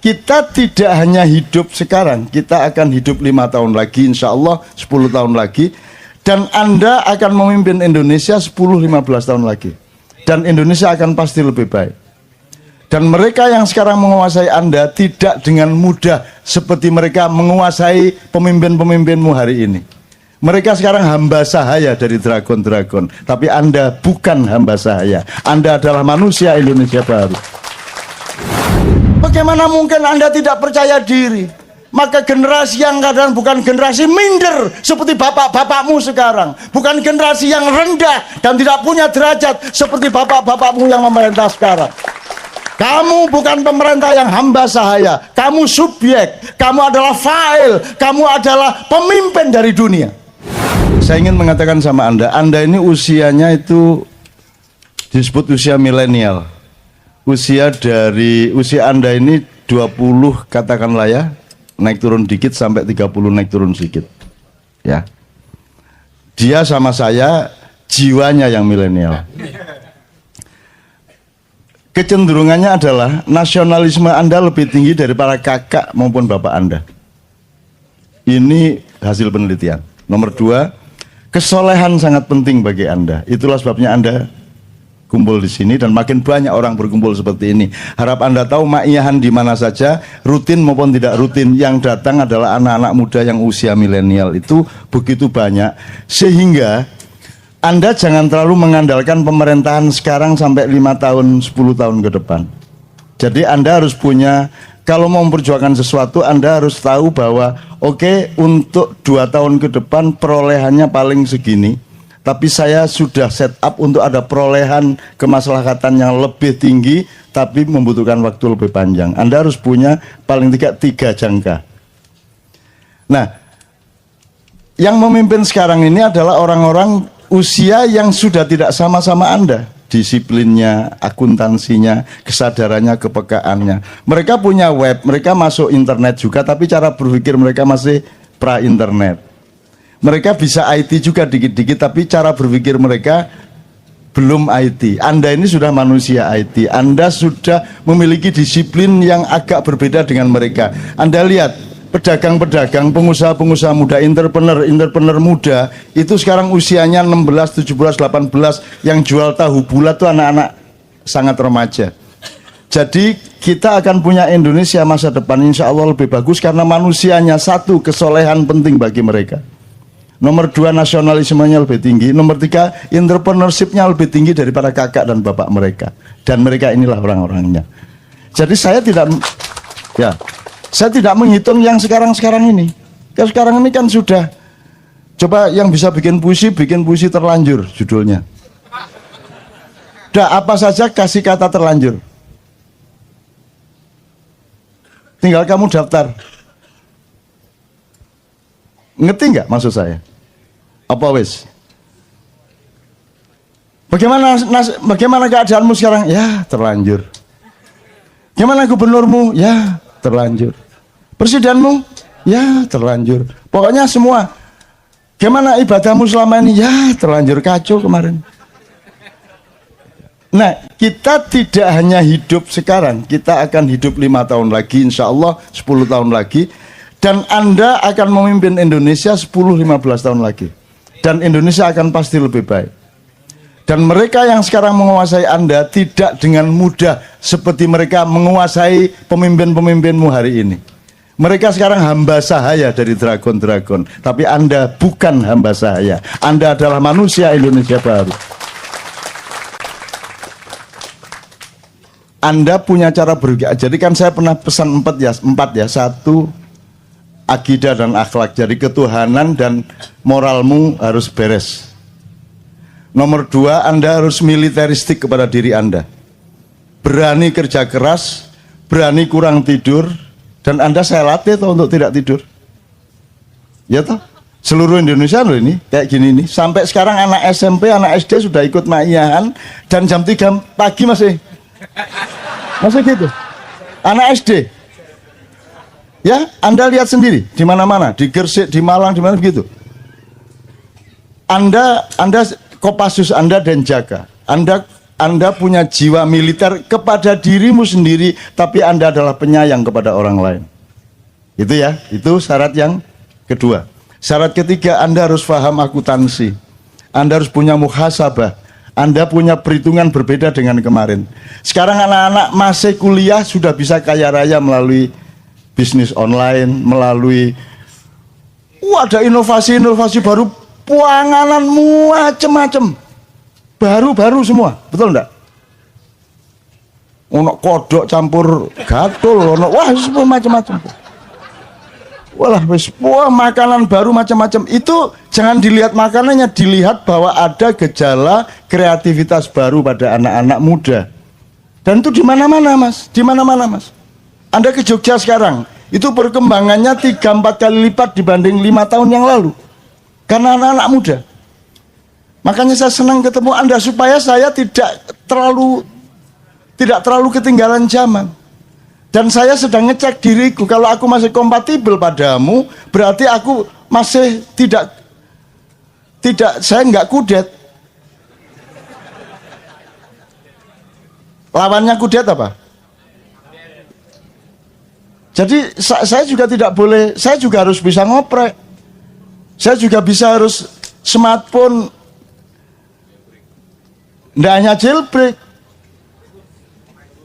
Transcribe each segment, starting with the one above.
kita tidak hanya hidup sekarang, kita akan hidup 5 tahun lagi, insya Allah 10 tahun lagi. Dan Anda akan memimpin Indonesia 10-15 tahun lagi. Dan Indonesia akan pasti lebih baik. Dan mereka yang sekarang menguasai Anda tidak dengan mudah seperti mereka menguasai pemimpin-pemimpinmu hari ini. Mereka sekarang hamba sahaya dari dragon-dragon. Tapi Anda bukan hamba sahaya. Anda adalah manusia Indonesia baru. Bagaimana mungkin Anda tidak percaya diri? Maka generasi yang kadang bukan generasi minder seperti bapak-bapakmu sekarang. Bukan generasi yang rendah dan tidak punya derajat seperti bapak-bapakmu yang memerintah sekarang. Kamu bukan pemerintah yang hamba sahaya. Kamu subjek. Kamu adalah fa'il. Kamu adalah pemimpin dari dunia. Saya ingin mengatakan sama Anda ini usianya itu disebut usia milenial. Usia Anda ini 20 katakanlah ya, naik turun dikit sampai 30 naik turun sedikit. Ya. Dia sama saya jiwanya yang milenial. Kecenderungannya adalah nasionalisme Anda lebih tinggi dari para kakak maupun bapak Anda. Ini hasil penelitian. Nomor 2, kesolehan sangat penting bagi Anda. Itulah sebabnya Anda kumpul di sini dan makin banyak orang berkumpul seperti ini. Harap Anda tahu ma'iyahan di mana saja, rutin maupun tidak rutin, yang datang adalah anak-anak muda yang usia milenial itu begitu banyak, sehingga Anda jangan terlalu mengandalkan pemerintahan sekarang sampai 5 tahun, 10 tahun ke depan. Jadi Anda harus punya, kalau mau memperjuangkan sesuatu, Anda harus tahu bahwa oke, untuk 2 tahun ke depan perolehannya paling segini. Tapi saya sudah set up untuk ada perolehan kemaslahatan yang lebih tinggi, tapi membutuhkan waktu lebih panjang. Anda harus punya paling tidak 3 jangka. Nah, yang memimpin sekarang ini adalah orang-orang usia yang sudah tidak sama-sama Anda. Disiplinnya, akuntansinya, kesadarannya, kepekaannya. Mereka punya web, mereka masuk internet juga, tapi cara berpikir mereka masih pra-internet. Mereka bisa IT juga dikit-dikit, tapi cara berpikir mereka belum IT. Anda ini sudah manusia IT. Anda sudah memiliki disiplin yang agak berbeda dengan mereka. Anda lihat, pedagang-pedagang, pengusaha-pengusaha muda, entrepreneur muda, itu sekarang usianya 16, 17, 18, yang jual tahu bulat itu anak-anak sangat remaja. Jadi kita akan punya Indonesia masa depan insya Allah lebih bagus karena manusianya. 1, kesolehan penting bagi mereka. Nomor 2, nasionalismenya lebih tinggi. Nomor 3, entrepreneurship-nya lebih tinggi daripada kakak dan bapak mereka. Dan mereka inilah orang-orangnya. Jadi saya tidak menghitung yang sekarang-sekarang ini. Yang sekarang ini kan sudah, coba yang bisa bikin puisi terlanjur judulnya. Udah apa saja kasih kata terlanjur. Tinggal kamu daftar. Ngerti nggak maksud saya? Apa wes? Bagaimana keadaanmu sekarang? Ya terlanjur. Gimana gubernurmu? Ya terlanjur. Presidenmu? Ya terlanjur. Pokoknya semua. Gimana ibadahmu selama ini? Ya terlanjur, kacau kemarin. Nah, kita tidak hanya hidup sekarang, kita akan hidup 5 tahun lagi, insya Allah 10 tahun lagi. Dan Anda akan memimpin Indonesia 10-15 tahun lagi. Dan Indonesia akan pasti lebih baik. Dan mereka yang sekarang menguasai Anda tidak dengan mudah seperti mereka menguasai pemimpin-pemimpinmu hari ini. Mereka sekarang hamba sahaya dari dragon-dragon. Tapi Anda bukan hamba sahaya. Anda adalah manusia Indonesia baru. Anda punya cara berpikir. Jadi kan saya pernah pesan 4 ya. 1, akidah dan akhlak. Jadi ketuhanan dan moralmu harus beres. Nomor 2, Anda harus militeristik kepada diri Anda. Berani kerja keras, berani kurang tidur, dan Anda saya latih toh untuk tidak tidur. Ya toh? Seluruh Indonesia loh ini, kayak gini nih. Sampai sekarang anak SMP, anak SD sudah ikut ma'iyahan, dan jam 3 pagi masih gitu. Anak SD. Ya, Anda lihat sendiri di mana-mana, di Gresik, di Malang, di mana begitu. Anda Kopassus Anda Denjaka, Anda Anda punya jiwa militer kepada dirimu sendiri, tapi Anda adalah penyayang kepada orang lain. Itu ya, itu syarat yang kedua. Syarat ketiga, Anda harus paham akuntansi. Anda harus punya muhasabah. Anda punya perhitungan berbeda dengan kemarin. Sekarang anak-anak masih kuliah sudah bisa kaya raya melalui bisnis online, melalui ada inovasi-inovasi baru, panganan macam-macam. Baru-baru semua, betul enggak? Ono kodok campur gatul, ono wah semua macam-macam. Walah wis makanan baru macam-macam. Itu jangan dilihat makanannya, dilihat bahwa ada gejala kreativitas baru pada anak-anak muda. Dan itu di mana-mana, Mas. Di mana-mana, Mas. Anda ke Jogja sekarang, itu perkembangannya 3-4 kali lipat dibanding 5 tahun yang lalu. Karena anak-anak muda. Makanya saya senang ketemu Anda supaya saya tidak terlalu ketinggalan zaman. Dan saya sedang ngecek diriku, kalau aku masih kompatibel padamu, berarti aku masih tidak saya nggak kudet. Lawannya kudet apa? Jadi saya juga tidak boleh, saya juga harus bisa ngoprek. Saya juga harus smartphone, nggak hanya jailbreak.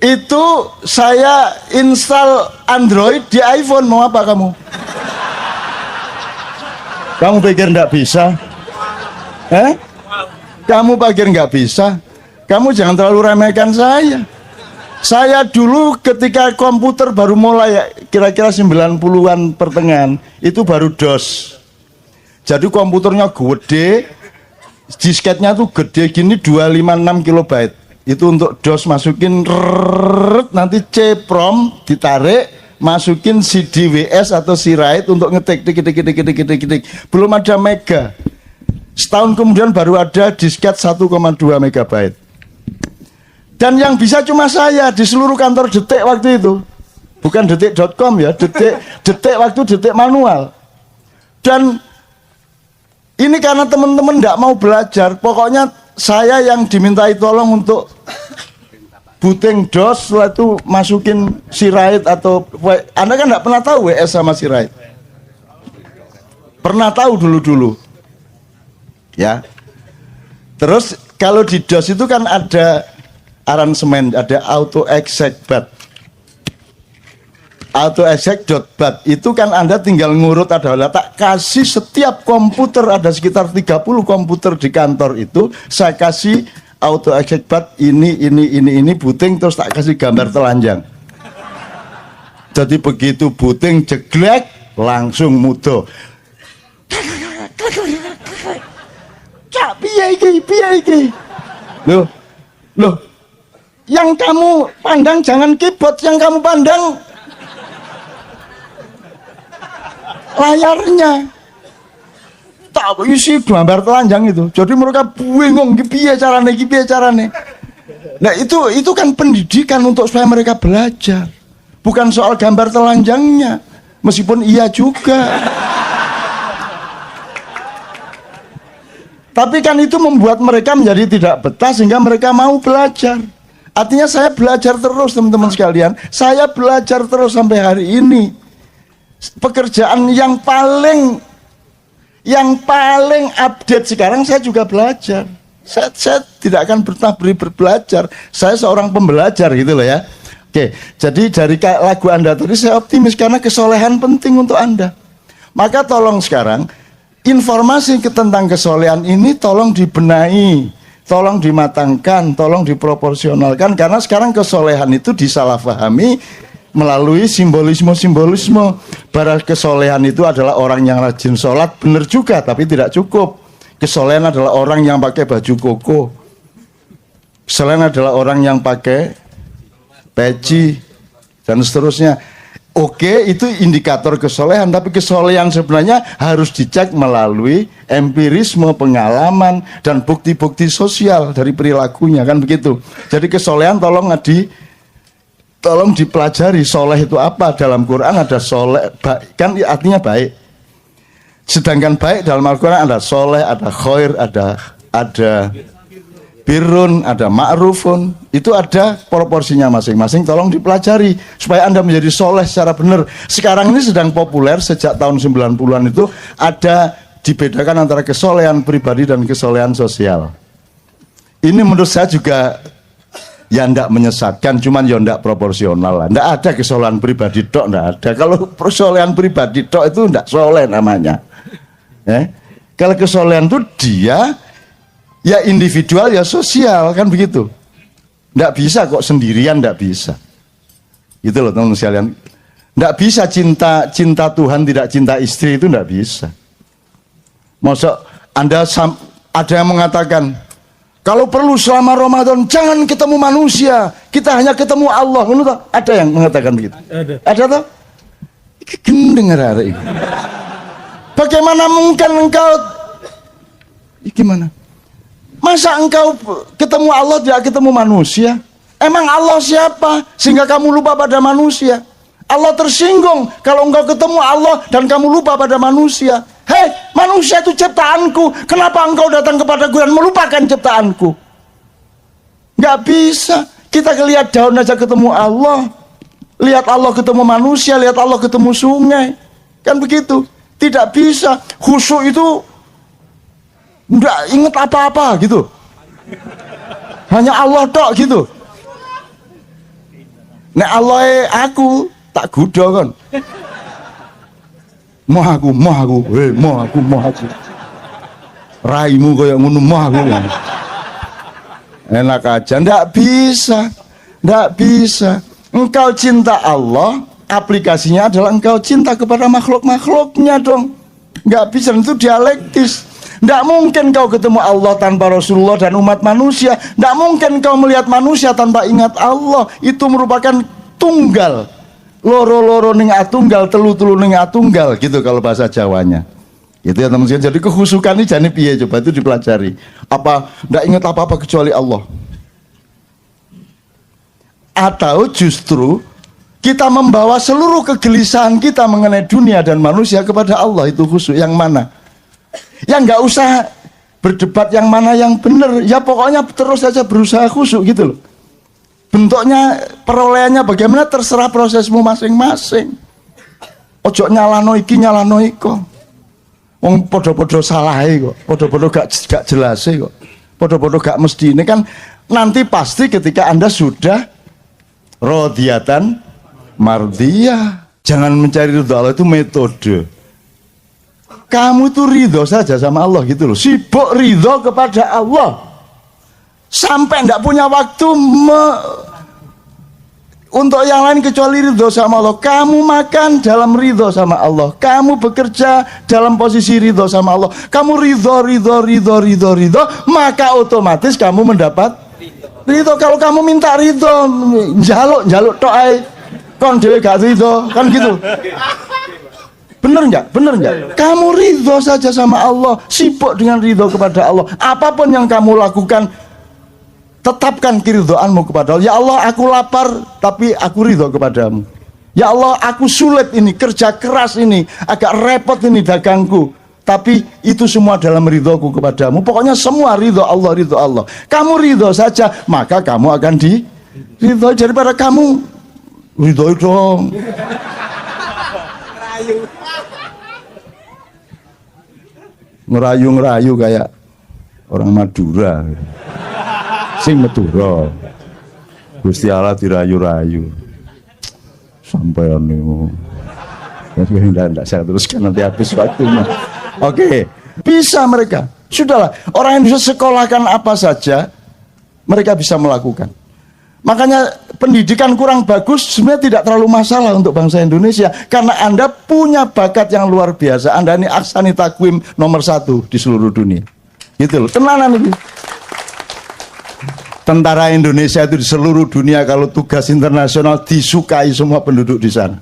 Itu saya install Android di iPhone. Mau apa kamu? Kamu pikir nggak bisa? Kamu pikir nggak bisa? Kamu jangan terlalu remehkan saya. Saya dulu ketika komputer baru mulai, kira-kira 90-an pertengahan, itu baru DOS. Jadi komputernya gede, disketnya tuh gede gini, 256 kilobyte. Itu untuk DOS, masukin nanti C-prom ditarik, masukin CD-WS atau C-write untuk ngetik tik. Belum ada mega. Setahun kemudian baru ada disket 1,2 megabyte. Dan yang bisa cuma saya di seluruh kantor Detik waktu itu. Bukan detik.com ya, detik waktu detik manual. Dan ini karena teman-teman tidak mau belajar, pokoknya saya yang dimintai tolong untuk booting DOS, setelah itu masukin C-write atau Anda kan tidak pernah tahu WS sama C-write. Pernah tahu dulu-dulu. Ya. Terus kalau di DOS itu kan ada aransemen, ada auto exec.bat. Auto exec.bat itu kan Anda tinggal ngurut, adalah tak kasih setiap komputer, ada sekitar 30 komputer di kantor itu, saya kasih auto exec.bat ini booting, terus tak kasih gambar telanjang. Jadi begitu booting jeglek langsung mudo. Cak piye iki? Loh. Yang kamu pandang jangan keyboard, yang kamu pandang layarnya. Tak isi gambar telanjang itu. Jadi mereka bingung piye carane. Nah, itu kan pendidikan untuk supaya mereka belajar. Bukan soal gambar telanjangnya. Meskipun iya juga. Tapi kan itu membuat mereka menjadi tidak betah sehingga mereka mau belajar. Artinya saya belajar terus, teman-teman sekalian. Saya belajar terus sampai hari ini. Pekerjaan yang paling update sekarang saya juga belajar. Saya tidak akan pernah belajar. Saya seorang pembelajar gitu loh ya. Oke, jadi dari lagu Anda tadi saya optimis karena kesolehan penting untuk Anda. Maka tolong sekarang informasi tentang kesolehan ini tolong dibenahi, tolong dimatangkan, tolong diproporsionalkan, karena sekarang kesolehan itu disalahpahami melalui simbolisme. Bahwa kesolehan itu adalah orang yang rajin sholat, benar juga, tapi tidak cukup. Kesolehan adalah orang yang pakai baju koko. Kesolehan adalah orang yang pakai peci dan seterusnya. Oke, itu indikator kesolehan, tapi kesolehan sebenarnya harus dicek melalui empirisme, pengalaman, dan bukti-bukti sosial dari perilakunya, kan begitu. Jadi kesolehan tolong dipelajari. Soleh itu apa? Dalam Quran ada soleh, kan artinya baik. Sedangkan baik dalam Al-Quran ada soleh, ada khair, ada birrun, ada ma'rufun, itu ada proporsinya masing-masing. Tolong dipelajari supaya Anda menjadi soleh secara benar. Sekarang ini sedang populer sejak tahun 90-an itu ada dibedakan antara kesolehan pribadi dan kesolehan sosial. Ini menurut saya juga ya ndak menyesatkan, cuman ya ndak proporsional lah. Ndak ada kesolehan pribadi tok, ndak ada. Kalau kesolehan pribadi tok itu ndak soleh namanya. Kalau kesolehan itu dia ya individual ya sosial, kan begitu. Nggak bisa kok sendirian, nggak bisa. Gitu loh teman-teman sekalian. Nggak bisa cinta Tuhan tidak cinta istri, itu nggak bisa. Masa ada yang mengatakan kalau perlu selama Ramadan jangan ketemu manusia, kita hanya ketemu Allah. Ada yang mengatakan begitu. Ada toh? Gendeng ada itu. Bagaimana mungkin engkau gimana? Masa engkau ketemu Allah tidak ketemu manusia? Emang Allah siapa sehingga kamu lupa pada manusia? Allah tersinggung kalau engkau ketemu Allah dan kamu lupa pada manusia. Hei, manusia itu ciptaanku, kenapa engkau datang kepadaku dan melupakan ciptaanku? Nggak bisa. Kita lihat daun aja ketemu Allah, lihat Allah ketemu manusia, lihat Allah ketemu sungai, kan begitu. Tidak bisa. Khusyuk itu nggak inget apa-apa gitu, hanya Allah tok gitu. Nek Allah aku tak gudo kan, mau aku raimu kayak ngono, mau aku enak aja. Nggak bisa. Engkau cinta Allah, aplikasinya adalah engkau cinta kepada makhluk-makhluknya dong. Nggak bisa, itu dialektis. Nggak mungkin kau ketemu Allah tanpa Rasulullah dan umat manusia. Nggak mungkin kau melihat manusia tanpa ingat Allah. Itu merupakan tunggal. Loro-loro ning atunggal, telu-telu ning atunggal gitu kalau bahasa Jawanya. Itu ya teman-teman. Jadi kehusukan ini jane piye, coba itu dipelajari. Apa nggak ingat apa-apa kecuali Allah? Atau justru kita membawa seluruh kegelisahan kita mengenai dunia dan manusia kepada Allah, itu khusyuk yang mana? Ya nggak usah berdebat yang mana yang benar, ya pokoknya terus saja berusaha khusyuk gitu loh. Bentuknya, perolehannya bagaimana terserah prosesmu masing-masing. Ojo nyalano iki nyalano iko. Wong podo-podo salah kok, podo-podo gak jelas kok, podo-podo gak mesti. Ini kan nanti pasti ketika Anda sudah rodiyatan mardiyah. Jangan mencari ridho Allah, itu metode. Kamu itu ridho saja sama Allah gitu loh. Sibuk ridho kepada Allah sampai tidak punya waktu untuk yang lain kecuali ridho sama Allah. Kamu makan dalam ridho sama Allah, kamu bekerja dalam posisi ridho sama Allah, kamu ridho, maka otomatis kamu mendapat ridho. Kalau kamu minta ridho, jaluk to'ai kon dhewe gak ridho, kan gitu. Bener nggak? Kamu ridho saja sama Allah, sibuk dengan ridho kepada Allah. Apapun yang kamu lakukan, tetapkan keridhoanmu kepada Allah. Ya Allah, aku lapar, tapi aku ridho kepadamu. Ya Allah, aku sulit ini, kerja keras ini, agak repot ini dagangku, tapi itu semua dalam ridhoku kepadamu. Pokoknya semua ridho Allah. Kamu ridho saja, maka kamu akan ridho. Daripada kamu ridho dong. Ngerayu kayak orang Madura, sing Madura, Gusti Allah dirayu-rayu sampai niku. Tidak saya teruskan, nanti habis waktunya. Oke, bisa mereka. Sudahlah, orang yang bisa sekolahkan apa saja mereka bisa melakukan. Makanya pendidikan kurang bagus sebenarnya tidak terlalu masalah untuk bangsa Indonesia, karena Anda punya bakat yang luar biasa. Anda ini aksani takwim nomor 1 di seluruh dunia. Gitu loh, tenanan itu. Tentara Indonesia itu di seluruh dunia kalau tugas internasional disukai semua penduduk di sana.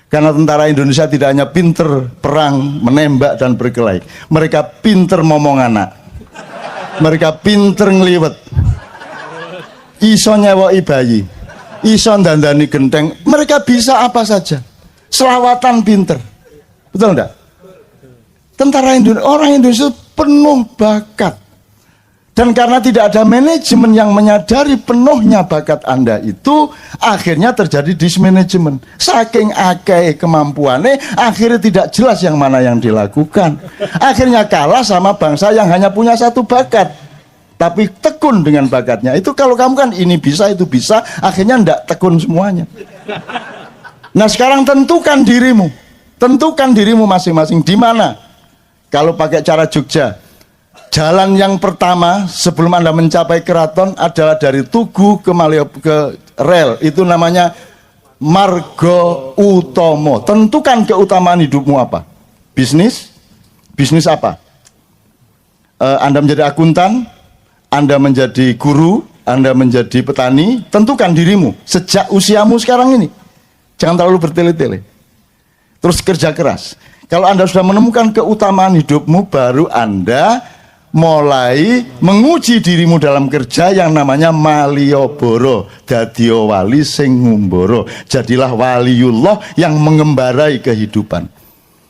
Karena tentara Indonesia tidak hanya pinter perang, menembak dan berkelahi, mereka pinter ngomong anak, mereka pinter ngeliwet, iso nyewoi bayi, iso dandani genteng, mereka bisa apa saja. Selawatan pinter, betul enggak? Tentara Indonesia, orang Indonesia penuh bakat. Dan karena tidak ada manajemen yang menyadari penuhnya bakat Anda itu, akhirnya terjadi dismanajemen. Saking akeh kemampuannya, akhirnya tidak jelas yang mana yang dilakukan. Akhirnya kalah sama bangsa yang hanya punya satu bakat, tapi tekun dengan bakatnya. Itu kalau kamu kan ini bisa, itu bisa, akhirnya ndak tekun semuanya. Nah sekarang tentukan dirimu masing-masing di mana. Kalau pakai cara Jogja, jalan yang pertama sebelum Anda mencapai keraton adalah dari Tugu ke ke rel. Itu namanya margo utomo. Tentukan keutamaan hidupmu apa. Bisnis apa? Anda menjadi akuntan, Anda menjadi guru, Anda menjadi petani. Tentukan dirimu sejak usiamu sekarang ini. Jangan terlalu bertele-tele. Terus kerja keras. Kalau Anda sudah menemukan keutamaan hidupmu, baru Anda mulai menguji dirimu dalam kerja yang namanya malioboro, dadio wali sing ngumboro. Jadilah waliullah yang mengembarai kehidupan.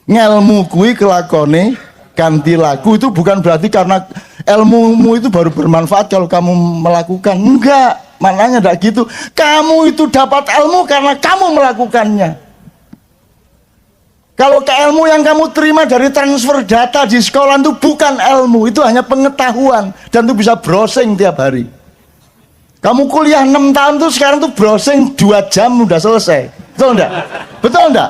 Ngelmu kui kelakone ganti laku, itu bukan berarti karena ilmumu itu baru bermanfaat kalau kamu melakukan. Enggak, maknanya enggak gitu. Kamu itu dapat ilmu karena kamu melakukannya. Kalau ilmu yang kamu terima dari transfer data di sekolah itu bukan ilmu, itu hanya pengetahuan, dan itu bisa browsing tiap hari. Kamu kuliah 6 tahun tuh sekarang tuh browsing 2 jam udah selesai. Betul enggak? Betul enggak?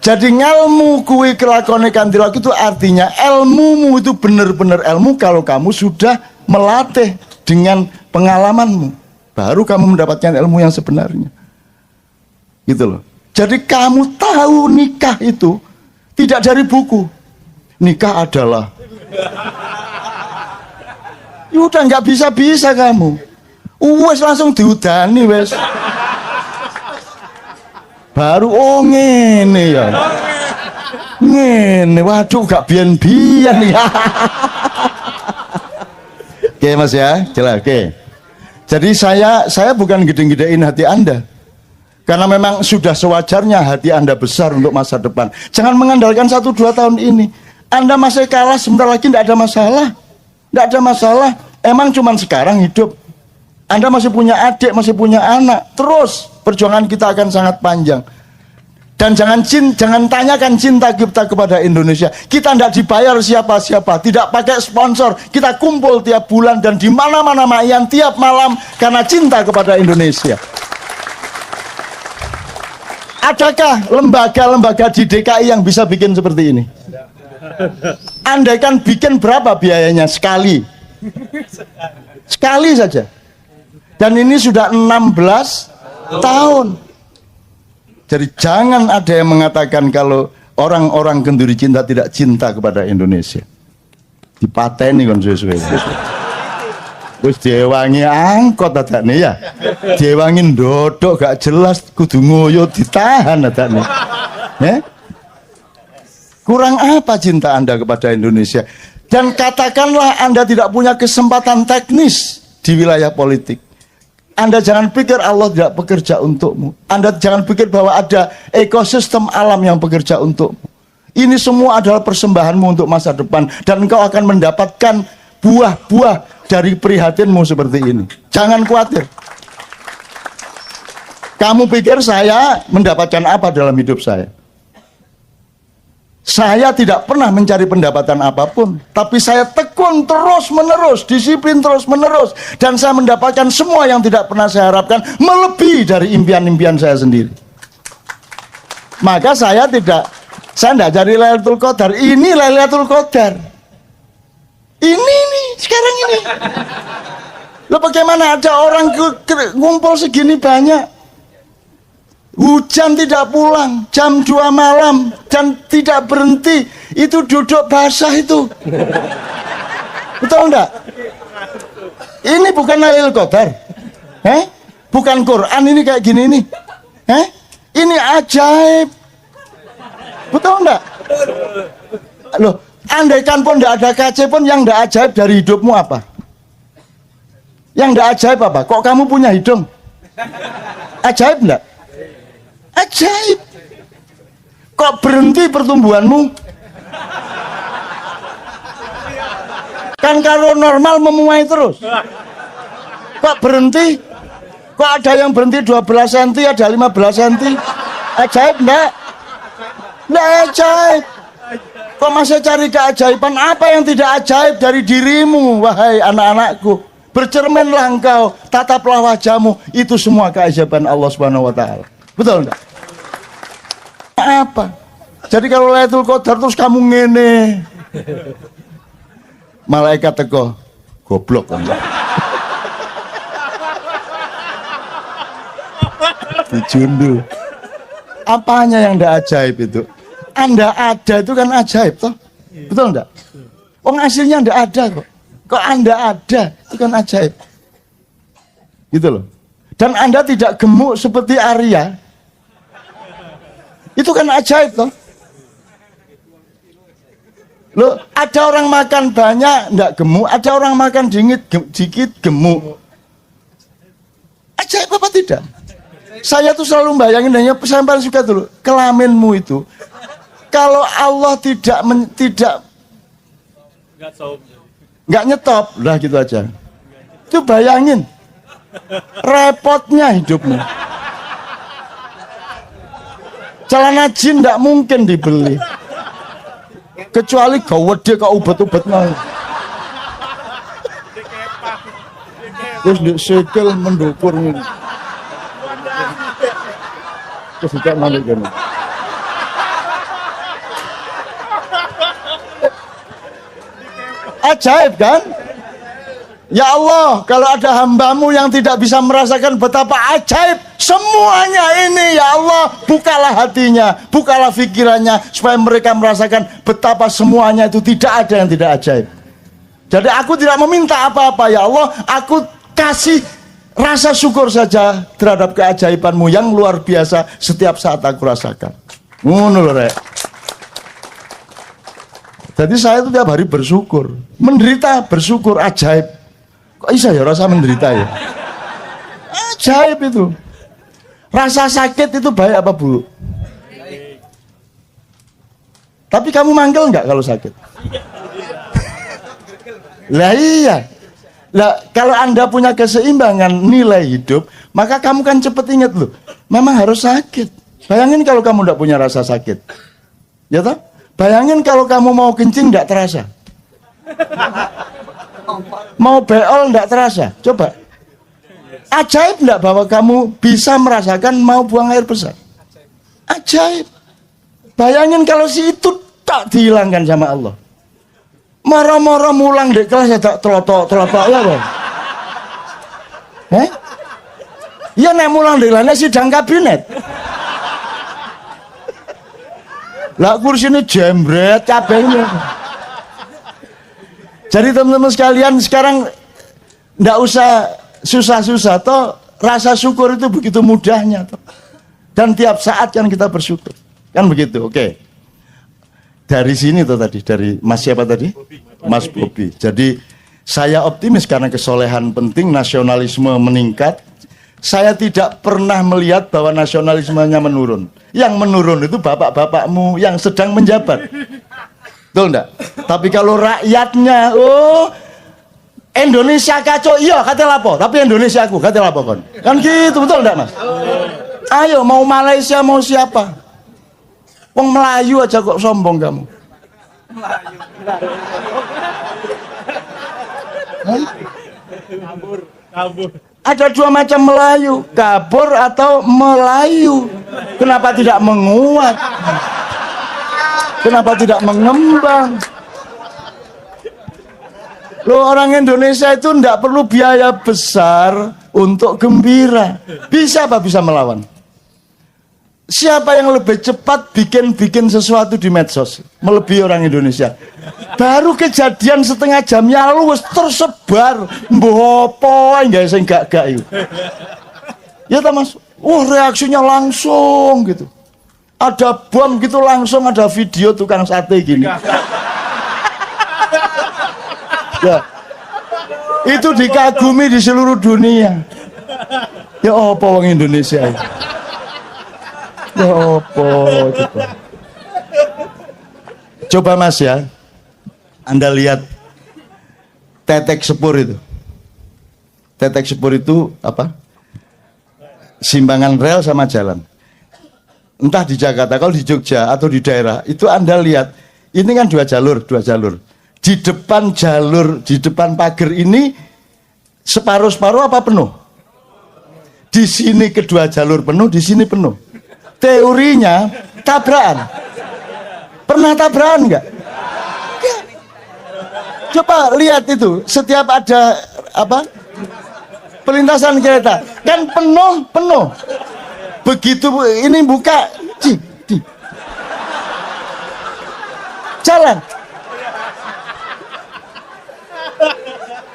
Jadi ilmu kui kelakone kanthi laku itu artinya ilmumu itu benar-benar ilmu kalau kamu sudah melatih dengan pengalamanmu. Baru kamu mendapatkan ilmu yang sebenarnya. Gitu loh. Jadi kamu tahu nikah itu tidak dari buku. Nikah adalah. Ya udah nggak bisa kamu. Wes langsung diudani wes. Baru oh ngene ya. Ngene, waduh gak biyen-biyen ya. Oke Mas ya, jelas oke. Jadi saya bukan gede-gedein hati Anda. Karena memang sudah sewajarnya hati Anda besar untuk masa depan. Jangan mengandalkan 1-2 tahun ini. Anda masih kalah, sebentar lagi tidak ada masalah. Tidak ada masalah. Emang cuman sekarang hidup. Anda masih punya adik, masih punya anak. Terus perjuangan kita akan sangat panjang. Dan jangan tanyakan cinta kita kepada Indonesia. Kita tidak dibayar siapa-siapa, tidak pakai sponsor. Kita kumpul tiap bulan dan di mana-mana mayan tiap malam karena cinta kepada Indonesia. Adakah lembaga-lembaga di DKI yang bisa bikin seperti ini? Andaikan bikin berapa biayanya sekali? Sekali saja. Dan ini sudah 16 tahun. Jadi jangan ada yang mengatakan kalau orang-orang Kenduri Cinta tidak cinta kepada Indonesia. Dipateni kon suwe-suwe. Wis diewangi angkot adane ya. Diewangi ndodok gak jelas kudu ngoyo ditahan adane. Kurang apa cinta Anda kepada Indonesia? Dan katakanlah Anda tidak punya kesempatan teknis di wilayah politik. Anda jangan pikir Allah tidak bekerja untukmu. Anda jangan pikir bahwa ada ekosistem alam yang bekerja untukmu. Ini semua adalah persembahanmu untuk masa depan. Dan engkau akan mendapatkan buah-buah dari prihatinmu seperti ini. Jangan khawatir. Kamu pikir saya mendapatkan apa dalam hidup saya? Saya tidak pernah mencari pendapatan apapun, tapi saya tekun terus-menerus, disiplin terus-menerus, dan saya mendapatkan semua yang tidak pernah saya harapkan, melebihi dari impian-impian saya sendiri. Maka saya tidak cari Lailatul Qadar. Ini Lailatul Qadar. Ini sekarang ini. Loh bagaimana ada orang ngumpul segini banyak? Hujan tidak pulang, jam 2 malam dan tidak berhenti. Itu duduk basah itu. Betul enggak? Ini bukan Lailatul Qadar. Bukan Quran ini kayak gini nih. Ini ajaib. Betul enggak? Loh, andaikan pun enggak ada kaca pun, yang enggak ajaib dari hidupmu apa? Yang enggak ajaib apa? Kok kamu punya hidung? Ajaib enggak? Ajaib. Kok berhenti pertumbuhanmu? Kan kalau normal memuai terus. Kok berhenti? Kok ada yang berhenti 12 cm, ada 15 cm? Ajaib enggak? Enggak ajaib. Kok masih cari keajaiban? Apa yang tidak ajaib dari dirimu, wahai anak-anakku? Bercerminlah engkau, tataplah wajahmu. Itu semua keajaiban Allah Subhanahu wa taala. Betul enggak? Apa? Jadi kalau Lailatul Qadar terus kamu ngene. Malaikat teko, goblok kan. Dijundu. Apanya yang ndak ajaib itu? Anda ada itu kan ajaib toh? Betul enggak? Wong aslinya ndak ada kok. Kok Anda ada itu kan ajaib. Gitu loh. Dan Anda tidak gemuk seperti Arya. Itu kan ajaib toh? Loh, ada orang makan banyak ndak gemuk, ada orang makan dikit gemuk. Ajaib apa tidak? Saya tuh selalu bayangin, hanya saya paling suka dulu kelaminmu itu. Kalau Allah tidak nggak nyetop, lah gitu aja. Itu bayangin, repotnya hidupmu. Celana jin nggak mungkin dibeli, kecuali gawede kau ubat-ubat mau. Terus di sekel mendukur ini. Terus tidak mana gini. Ajaib kan? Ya Allah, kalau ada hambamu yang tidak bisa merasakan betapa ajaib semuanya ini, ya Allah, bukalah hatinya, bukalah pikirannya, supaya mereka merasakan betapa semuanya itu tidak ada yang tidak ajaib. Jadi aku tidak meminta apa-apa, ya Allah, aku kasih rasa syukur saja terhadap keajaibanmu yang luar biasa setiap saat aku rasakan. Ngono lho, Rek. Jadi saya itu tiap hari bersyukur, menderita bersyukur, ajaib. Kok bisa ya rasa menderita ya? Ajaib itu. Rasa sakit itu baik apa buruk? Tapi kamu manggil nggak kalau sakit? Lah iya. Lah kalau Anda punya keseimbangan nilai hidup, maka kamu kan cepet ingat loh, memang harus sakit. Bayangin kalau kamu nggak punya rasa sakit, ya toh? Bayangin kalau kamu mau kencing nggak terasa, mau beol nggak terasa. Coba, ajaib nggak bahwa kamu bisa merasakan mau buang air besar? Ajaib. Bayangin kalau si itu tak dihilangkan sama Allah. Moro-moro mulang di kelas ya tak telotok ya bang. Iya nek mulang di kelas sidang kabinet. Lah kursi ini jembret cabenya. Jadi teman-teman sekalian sekarang ndak usah susah-susah toh, rasa syukur itu begitu mudahnya toh. Dan tiap saat kan kita bersyukur. Kan begitu, oke. Dari sini tuh tadi, dari Mas siapa tadi? Mas Bobi. Jadi saya optimis karena kesolehan penting, nasionalisme meningkat. Saya tidak pernah melihat bahwa nasionalismenya menurun. Yang menurun itu bapak-bapakmu yang sedang menjabat. Betul enggak? Tapi kalau rakyatnya, oh Indonesia kacau, iya kata lapo, tapi Indonesia aku kata lapo kon. Kan gitu, betul enggak Mas? Ayo mau Malaysia mau siapa? Wong Melayu aja kok sombong kamu. Kabur. Ada dua macam Melayu, kabur atau Melayu. Kenapa tidak menguat? Kenapa tidak mengembang? Loh, orang Indonesia itu tidak perlu biaya besar untuk gembira. Bisa apa bisa melawan? Siapa yang lebih cepat bikin sesuatu di medsos melebihi orang Indonesia? Baru kejadian setengah jamnya lalu tersebar mbopo enggak sing gak itu. Ya ta Mas? Reaksinya langsung gitu. Ada bom gitu langsung ada video tukang sate gini. Ya. Itu dikagumi di seluruh dunia. Ya apa wong Indonesia ini? Ya apa coba. Coba Mas ya, Anda lihat tetek sepur itu. Tetek sepur itu apa? Simpangan rel sama jalan. Entah di Jakarta, kalau di Jogja atau di daerah, itu Anda lihat, ini kan dua jalur. Di depan jalur, di depan pagar ini, separuh-separuh apa penuh? Di sini kedua jalur penuh, di sini penuh. Teorinya, tabrakan. Pernah tabrakan enggak? Coba lihat itu, setiap ada apa? Perlintasan kereta kan penuh. Begitu ini buka, jalan.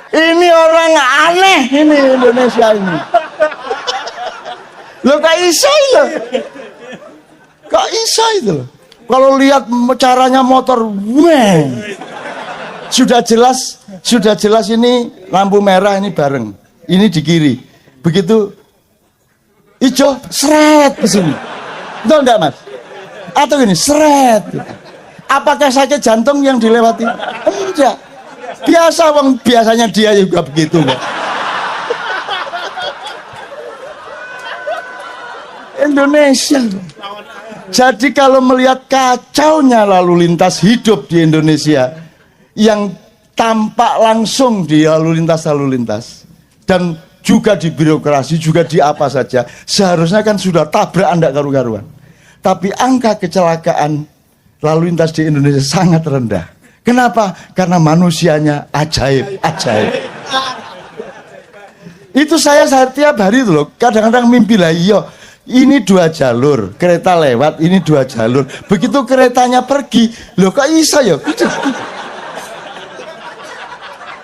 Ini orang aneh ini Indonesia ini. Lo kok iso itu? Kok iso itu? Kalau lihat caranya motor, wah. Sudah jelas ini lampu merah ini bareng. Ini di kiri. Begitu hijau, seret ke sini. Betul enggak, Mas? Atau gini, seret. Apakah sakit jantung yang dilewati? Enggak. Biasanya dia juga begitu, Mbak. Indonesia. Jadi kalau melihat kacaunya lalu lintas hidup di Indonesia yang tampak langsung di lalu lintas dan juga di birokrasi, juga di apa saja, seharusnya kan sudah tabrak Anda karu-karuan. Tapi angka kecelakaan lalu lintas di Indonesia sangat rendah. Kenapa? Karena manusianya ajaib. Itu saya tiap hari itu loh, kadang-kadang mimpi lah, iya, ini dua jalur, kereta lewat, ini dua jalur. Begitu keretanya pergi, loh kok bisa ya?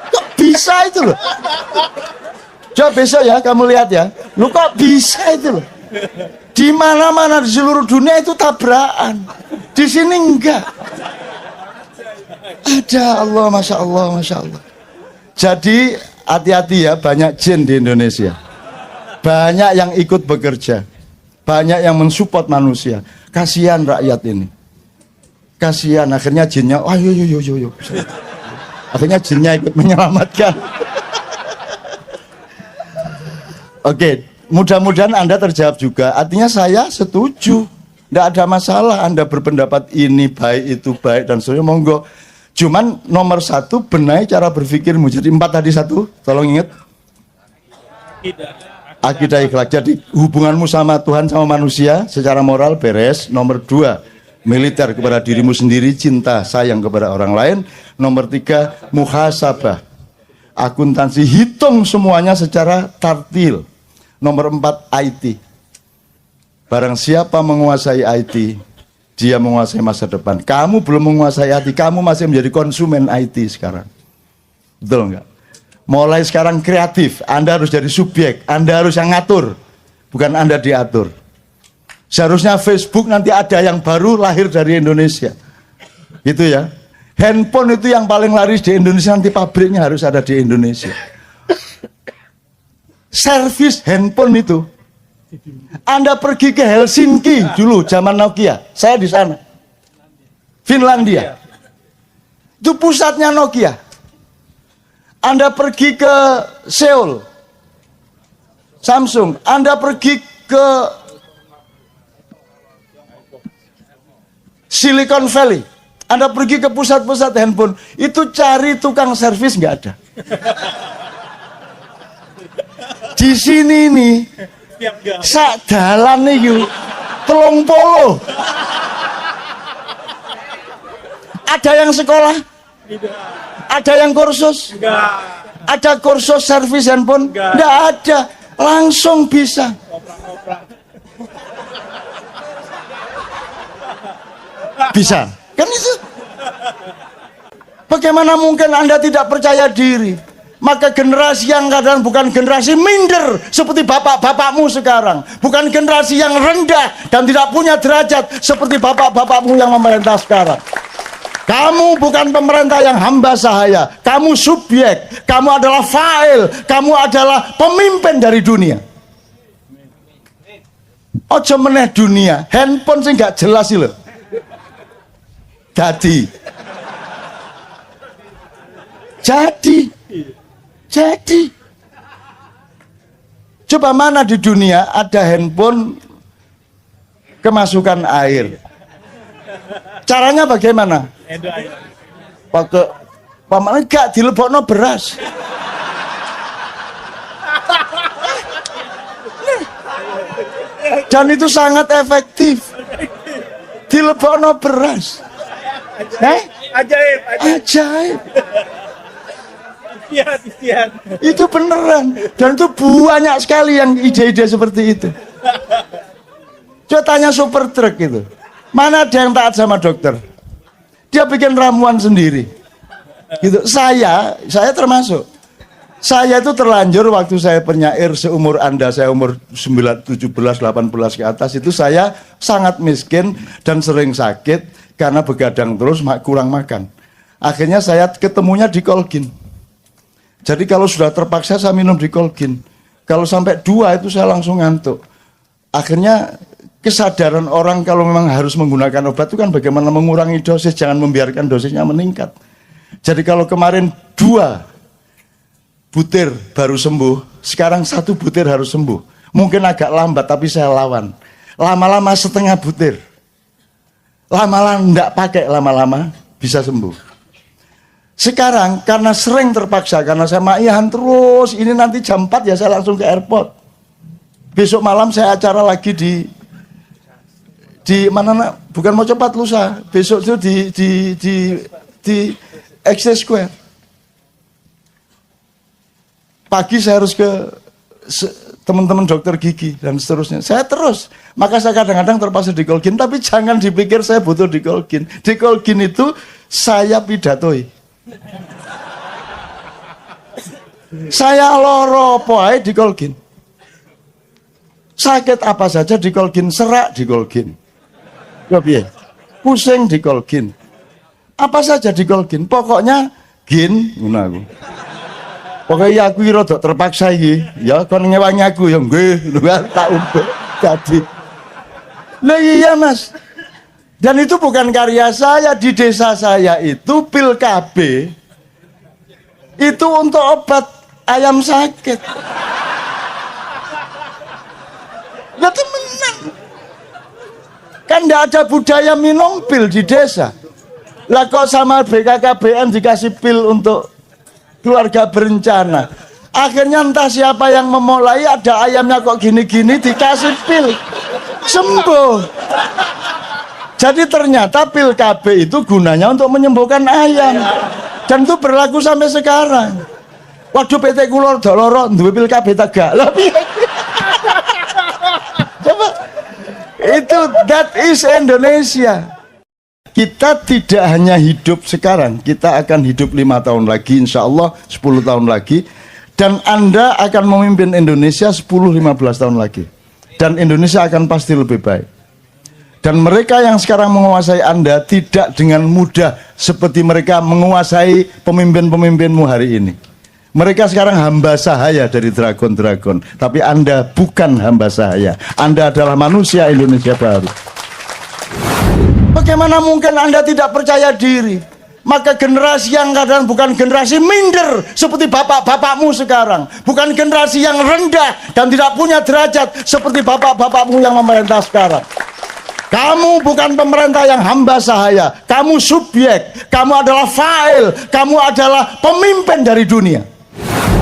Kok bisa itu loh? Coba besok ya kamu lihat ya, lu kok bisa itu loh? Di mana-mana di seluruh dunia itu tabrakan, di sini enggak. Ada Allah, masya Allah. Jadi hati-hati ya, banyak jin di Indonesia, banyak yang ikut bekerja, banyak yang mensupport manusia. Kasihan rakyat ini, kasihan. Akhirnya jinnya, ayo. Akhirnya jinnya ikut menyelamatkan. Oke, mudah-mudahan Anda terjawab juga. Artinya saya setuju, tidak ada masalah Anda berpendapat ini baik, itu baik, dan seterusnya, monggo. Cuman nomor satu, benahi cara berpikirmu. Jadi 4 tadi satu, tolong ingat. Akidah ikhlak. Jadi hubunganmu sama Tuhan, sama manusia secara moral beres. Nomor 2, militer kepada dirimu sendiri, cinta, sayang kepada orang lain. Nomor 3, muhasabah, akuntansi, hitung semuanya secara tartil. Nomor 4, IT. Barang siapa menguasai IT, dia menguasai masa depan. Kamu belum menguasai IT, kamu masih menjadi konsumen IT sekarang. Betul enggak? Mulai sekarang kreatif, Anda harus jadi subjek, Anda harus yang ngatur, bukan Anda diatur. Seharusnya Facebook nanti ada yang baru lahir dari Indonesia. Gitu ya. Handphone itu yang paling laris di Indonesia, nanti pabriknya harus ada di Indonesia. Servis handphone itu, Anda pergi ke Helsinki dulu zaman Nokia, saya di sana, Finlandia, itu pusatnya Nokia. Anda pergi ke Seoul, Samsung. Anda pergi ke Silicon Valley, Anda pergi ke pusat-pusat handphone, itu cari tukang servis nggak ada. Di sini nih, sak dalan nih, 30. Ada yang sekolah? Ada yang kursus? Ada kursus servis handphone? Nggak ada, langsung bisa. Bisa, kan itu. Bagaimana mungkin Anda tidak percaya diri? Maka generasi yang kadang bukan generasi minder seperti bapak-bapakmu sekarang, bukan generasi yang rendah dan tidak punya derajat seperti bapak-bapakmu yang memerintah sekarang. Kamu bukan pemerintah yang hamba sahaya, kamu subjek, kamu adalah fa'il, kamu adalah pemimpin dari dunia. Ojo meneh dunia, handphone sih nggak jelas sih loh. Jadi Jadi coba mana di dunia ada handphone kemasukan air? Caranya bagaimana? Pakai paman enggak dilebokno beras. Dan itu sangat efektif. Dilebokno beras. Ajaib. Itu beneran. Dan itu banyak sekali yang ide-ide seperti itu. Coba tanya super truk itu. Mana ada yang taat sama dokter? Dia bikin ramuan sendiri. Gitu. Saya termasuk. Saya itu terlanjur waktu saya penyair seumur Anda, saya umur 9, 17, 18 ke atas itu saya sangat miskin dan sering sakit karena begadang terus kurang makan. Akhirnya saya ketemunya di Colgin. Jadi kalau sudah terpaksa saya minum di Colgin. Kalau sampai 2 itu saya langsung ngantuk. Akhirnya kesadaran orang kalau memang harus menggunakan obat itu kan bagaimana mengurangi dosis, jangan membiarkan dosisnya meningkat. Jadi kalau kemarin 2 butir baru sembuh, sekarang 1 butir harus sembuh. Mungkin agak lambat tapi saya lawan. Lama-lama setengah butir. Lama-lama enggak pakai, lama-lama bisa sembuh. Sekarang karena sering terpaksa, karena saya maihan terus, ini nanti jam 4 ya saya langsung ke airport. Besok malam saya acara lagi di mana, bukan mau cepat lusa. Besok itu di Exchange Square. Pagi saya harus ke teman-teman dokter gigi dan seterusnya. Saya terus, maka saya kadang-kadang terpaksa di Colgin, tapi jangan dipikir saya butuh di Colgin. Di Colgin itu saya pidatoi. Saya loro poai di Colgin. Sakit apa saja di Colgin, serak di Colgin. Pusing di Colgin. Apa saja di Colgin, pokoknya gin, ngono aku. Pokoknya aku rada terpaksa iki, ya kon ngewangi aku ya nggih, tak ubah jadi. Lah iya Mas. Dan itu bukan karya saya, di desa saya itu pil KB itu untuk obat ayam sakit. Lah temenan. Kan enggak ada budaya minum pil di desa. Lah kok sama BKKBN dikasih pil untuk keluarga berencana. Akhirnya entah siapa yang memulai, ada ayamnya kok gini-gini dikasih pil sembuh. Jadi ternyata pil KB itu gunanya untuk menyembuhkan ayam. Dan itu berlaku sampai sekarang. Waduh PT Kulor Doloro duwe pil KB tegak. Coba itu, that is Indonesia. Kita tidak hanya hidup sekarang, kita akan hidup 5 tahun lagi, insya Allah 10 tahun lagi. Dan Anda akan memimpin Indonesia 10-15 tahun lagi. Dan Indonesia akan pasti lebih baik. Dan mereka yang sekarang menguasai Anda tidak dengan mudah seperti mereka menguasai pemimpin-pemimpinmu hari ini. Mereka sekarang hamba sahaya dari dragon-dragon. Tapi Anda bukan hamba sahaya. Anda adalah manusia Indonesia baru. Bagaimana mungkin Anda tidak percaya diri? Maka generasi yang kadang bukan generasi minder seperti bapak-bapakmu sekarang. Bukan generasi yang rendah dan tidak punya derajat seperti bapak-bapakmu yang memerintah sekarang. Kamu bukan pemerintah yang hamba sahaya. Kamu subjek. Kamu adalah fa'il. Kamu adalah pemimpin dari dunia.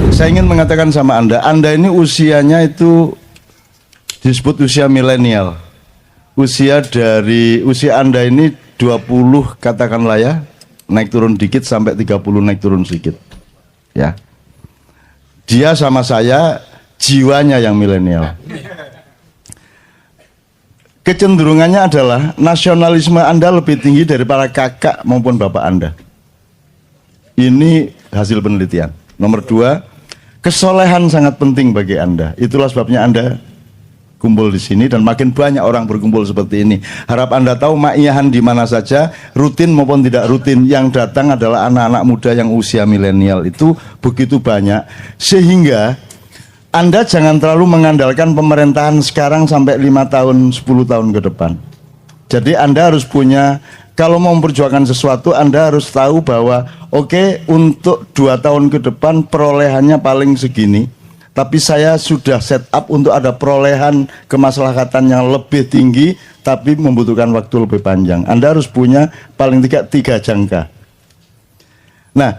Saya ingin mengatakan sama Anda ini usianya itu disebut usia milenial. Usia Anda ini 20 katakanlah ya, naik turun dikit sampai 30 naik turun sedikit. Ya. Dia sama saya jiwanya yang milenial. Kecenderungannya adalah nasionalisme Anda lebih tinggi dari para kakak maupun bapak Anda. Ini hasil penelitian. Nomor 2, kesolehan sangat penting bagi Anda. Itulah sebabnya Anda kumpul di sini dan makin banyak orang berkumpul seperti ini. Harap Anda tahu ma'iyahan di mana saja, rutin maupun tidak rutin, yang datang adalah anak-anak muda yang usia milenial itu begitu banyak. Sehingga Anda jangan terlalu mengandalkan pemerintahan sekarang sampai 5 tahun, 10 tahun ke depan. Jadi Anda harus punya Kalau mau memperjuangkan sesuatu, Anda harus tahu bahwa oke, untuk 2 tahun ke depan perolehannya paling segini, tapi saya sudah set up untuk ada perolehan kemaslahatan yang lebih tinggi, tapi membutuhkan waktu lebih panjang. Anda harus punya paling tidak 3 jangka. Nah,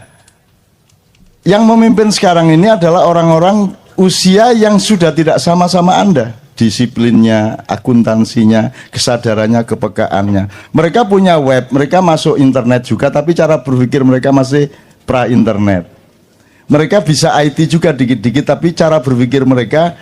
yang memimpin sekarang ini adalah orang-orang usia yang sudah tidak sama-sama Anda. Disiplinnya, akuntansinya, kesadarannya, kepekaannya. Mereka punya web, mereka masuk internet juga, tapi cara berpikir mereka masih pra-internet. Mereka bisa IT juga dikit-dikit, tapi cara berpikir mereka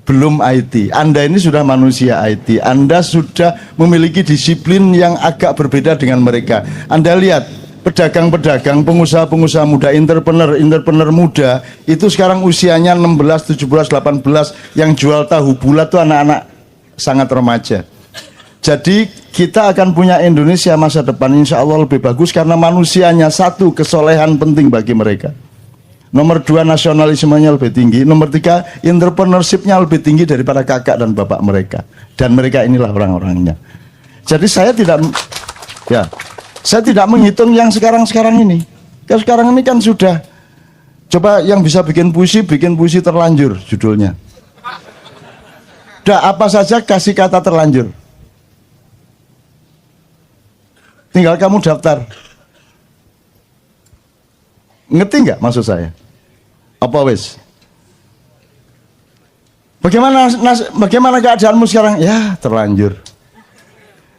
belum IT. Anda ini sudah manusia IT. Anda sudah memiliki disiplin yang agak berbeda dengan mereka. Anda lihat, pedagang-pedagang, pengusaha-pengusaha muda, entrepreneur muda itu sekarang usianya 16, 17, 18, yang jual tahu bulat itu anak-anak sangat remaja. Jadi kita akan punya Indonesia masa depan insya Allah lebih bagus karena manusianya. Satu, kesolehan penting bagi mereka. Nomor 2, nasionalismenya lebih tinggi. Nomor 3, entrepreneurship-nya lebih tinggi daripada kakak dan bapak mereka. Dan mereka inilah orang-orangnya. Jadi saya tidak menghitung yang sekarang-sekarang ini. Yang sekarang ini kan sudah. Coba yang bisa bikin puisi terlanjur judulnya. Udah apa saja kasih kata terlanjur. Tinggal kamu daftar. Ngerti nggak maksud saya? Apa wes? Bagaimana keadaanmu sekarang? Ya terlanjur.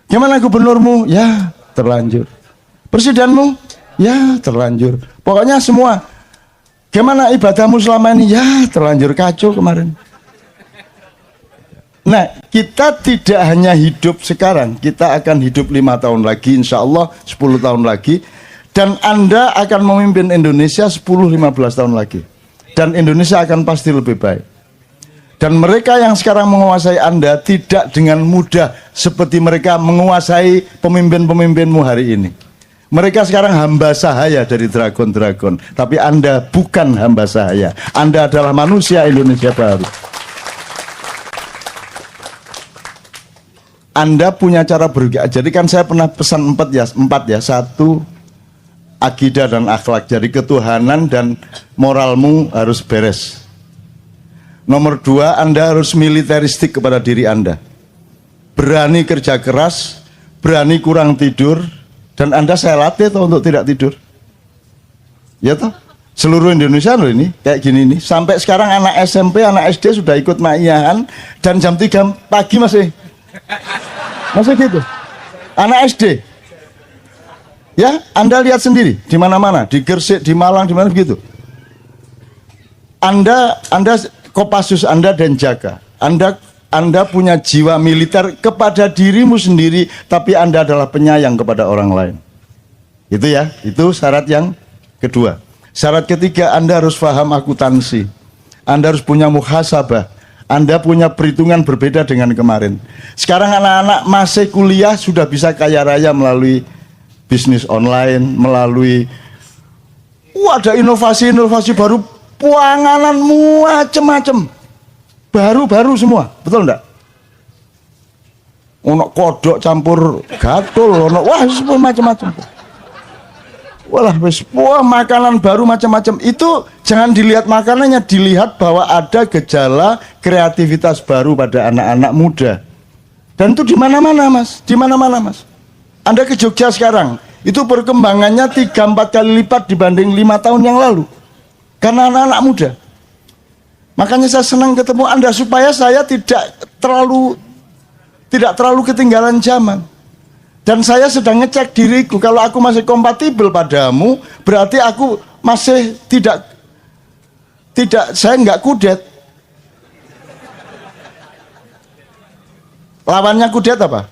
Gimana gubernurmu? Ya terlanjur. Presidenmu? Ya terlanjur. Pokoknya semua. Gimana ibadahmu selama ini? Ya terlanjur, kacau kemarin. Nah, kita tidak hanya hidup sekarang, kita akan hidup 5 tahun lagi, insya Allah 10 tahun lagi. Dan Anda akan memimpin Indonesia 10-15 tahun lagi. Dan Indonesia akan pasti lebih baik. Dan mereka yang sekarang menguasai Anda tidak dengan mudah seperti mereka menguasai pemimpin-pemimpinmu hari ini. Mereka sekarang hamba sahaya dari dragon-dragon. Tapi Anda bukan hamba sahaya. Anda adalah manusia Indonesia baru. Anda punya cara berpikir. Jadi kan saya pernah pesan 4 ya. 1, akidah dan akhlak. Jadi ketuhanan dan moralmu harus beres. Nomor 2, Anda harus militeristik kepada diri Anda. Berani kerja keras, berani kurang tidur. Dan Anda saya latih toh untuk tidak tidur. Ya toh? Seluruh Indonesia loh ini, kayak gini nih. Sampai sekarang anak SMP, anak SD sudah ikut maiyahan. Dan jam 3 pagi masih gitu. Anak SD. Ya, Anda lihat sendiri di mana-mana, di Gresik, di Malang, di mana begitu. Anda Kopassus Anda dan jaga. Anda punya jiwa militer kepada dirimu sendiri, tapi Anda adalah penyayang kepada orang lain. Itu ya, itu syarat yang kedua. Syarat ketiga, Anda harus paham akuntansi. Anda harus punya muhasabah. Anda punya perhitungan berbeda dengan kemarin. Sekarang anak-anak masih kuliah sudah bisa kaya raya melalui bisnis online, melalui ada inovasi-inovasi baru, pangananmu macam-macam. Baru-baru semua, betul enggak? Ono kodok campur gatul, ono wah semua macam-macam. Wah makanan baru macam-macam. Itu jangan dilihat makanannya, dilihat bahwa ada gejala kreativitas baru pada anak-anak muda. Dan itu di mana-mana, Mas. Di mana-mana, Mas. Anda ke Jogja sekarang, itu perkembangannya 3-4 kali lipat dibanding 5 tahun yang lalu. Karena anak-anak muda. Makanya saya senang ketemu Anda supaya saya tidak terlalu ketinggalan zaman. Dan saya sedang ngecek diriku. Kalau aku masih kompatibel padamu, berarti aku masih tidak saya nggak kudet. Lawannya kudet apa?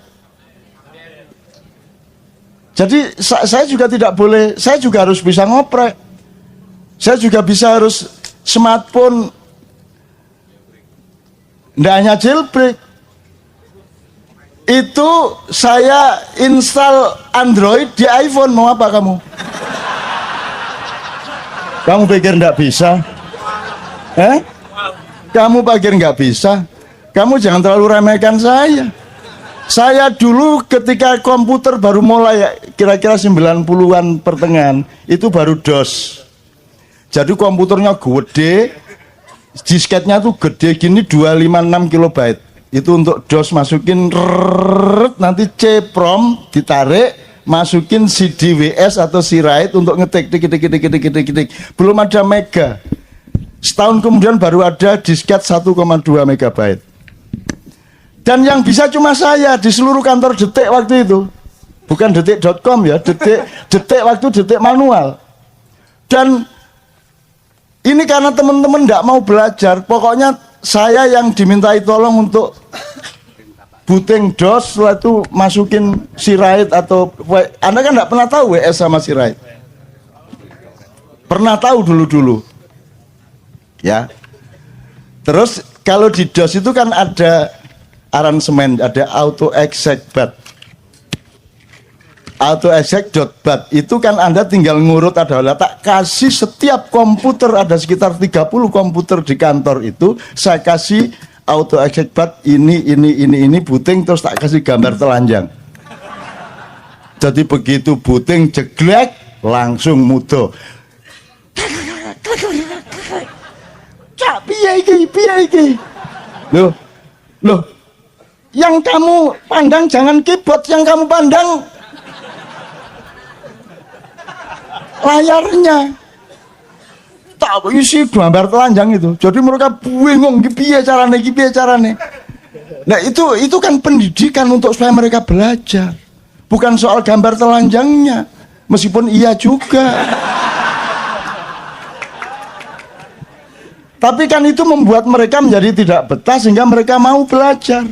Jadi saya juga tidak boleh, saya juga harus bisa ngoprek. Saya juga harus smartphone. Nggak hanya jailbreak. Itu saya install Android di iPhone. Mau apa kamu? Kamu pikir nggak bisa? Kamu pikir nggak bisa? Kamu jangan terlalu remehkan saya. Saya dulu ketika komputer baru mulai kira-kira 90-an pertengahan itu baru DOS. Jadi komputernya gede, disketnya tuh gede gini 256 kilobyte. Itu untuk DOS masukin nanti C-prom ditarik, masukin CD-WS atau C-write untuk ngetik tik. Belum ada mega. Setahun kemudian baru ada disket 1,2 megabyte. Dan yang bisa cuma saya di seluruh kantor Detik waktu itu. Bukan detik.com ya, detik waktu detik manual. Dan ini karena teman-teman tidak mau belajar, pokoknya saya yang dimintai tolong untuk booting DOS, setelah itu masukin C-write atau Anda kan tidak pernah tahu WS sama C-write. Pernah tahu dulu-dulu. Ya. Terus kalau di DOS itu kan ada aransemen, ada auto exec.bat. Auto exec.bat itu kan Anda tinggal ngurut, ada tak kasih setiap komputer, ada sekitar 30 komputer di kantor itu, saya kasih auto exec.bat ini booting, terus tak kasih gambar telanjang. Jadi begitu booting jeglek langsung mudo. Cak piye iki? Loh, yang kamu pandang jangan keyboard, yang kamu pandang layarnya. Tak isi gambar telanjang itu. Jadi mereka bingung piye carane. Nah, itu kan pendidikan untuk supaya mereka belajar. Bukan soal gambar telanjangnya. Meskipun iya juga. Tapi kan itu membuat mereka menjadi tidak betah sehingga mereka mau belajar.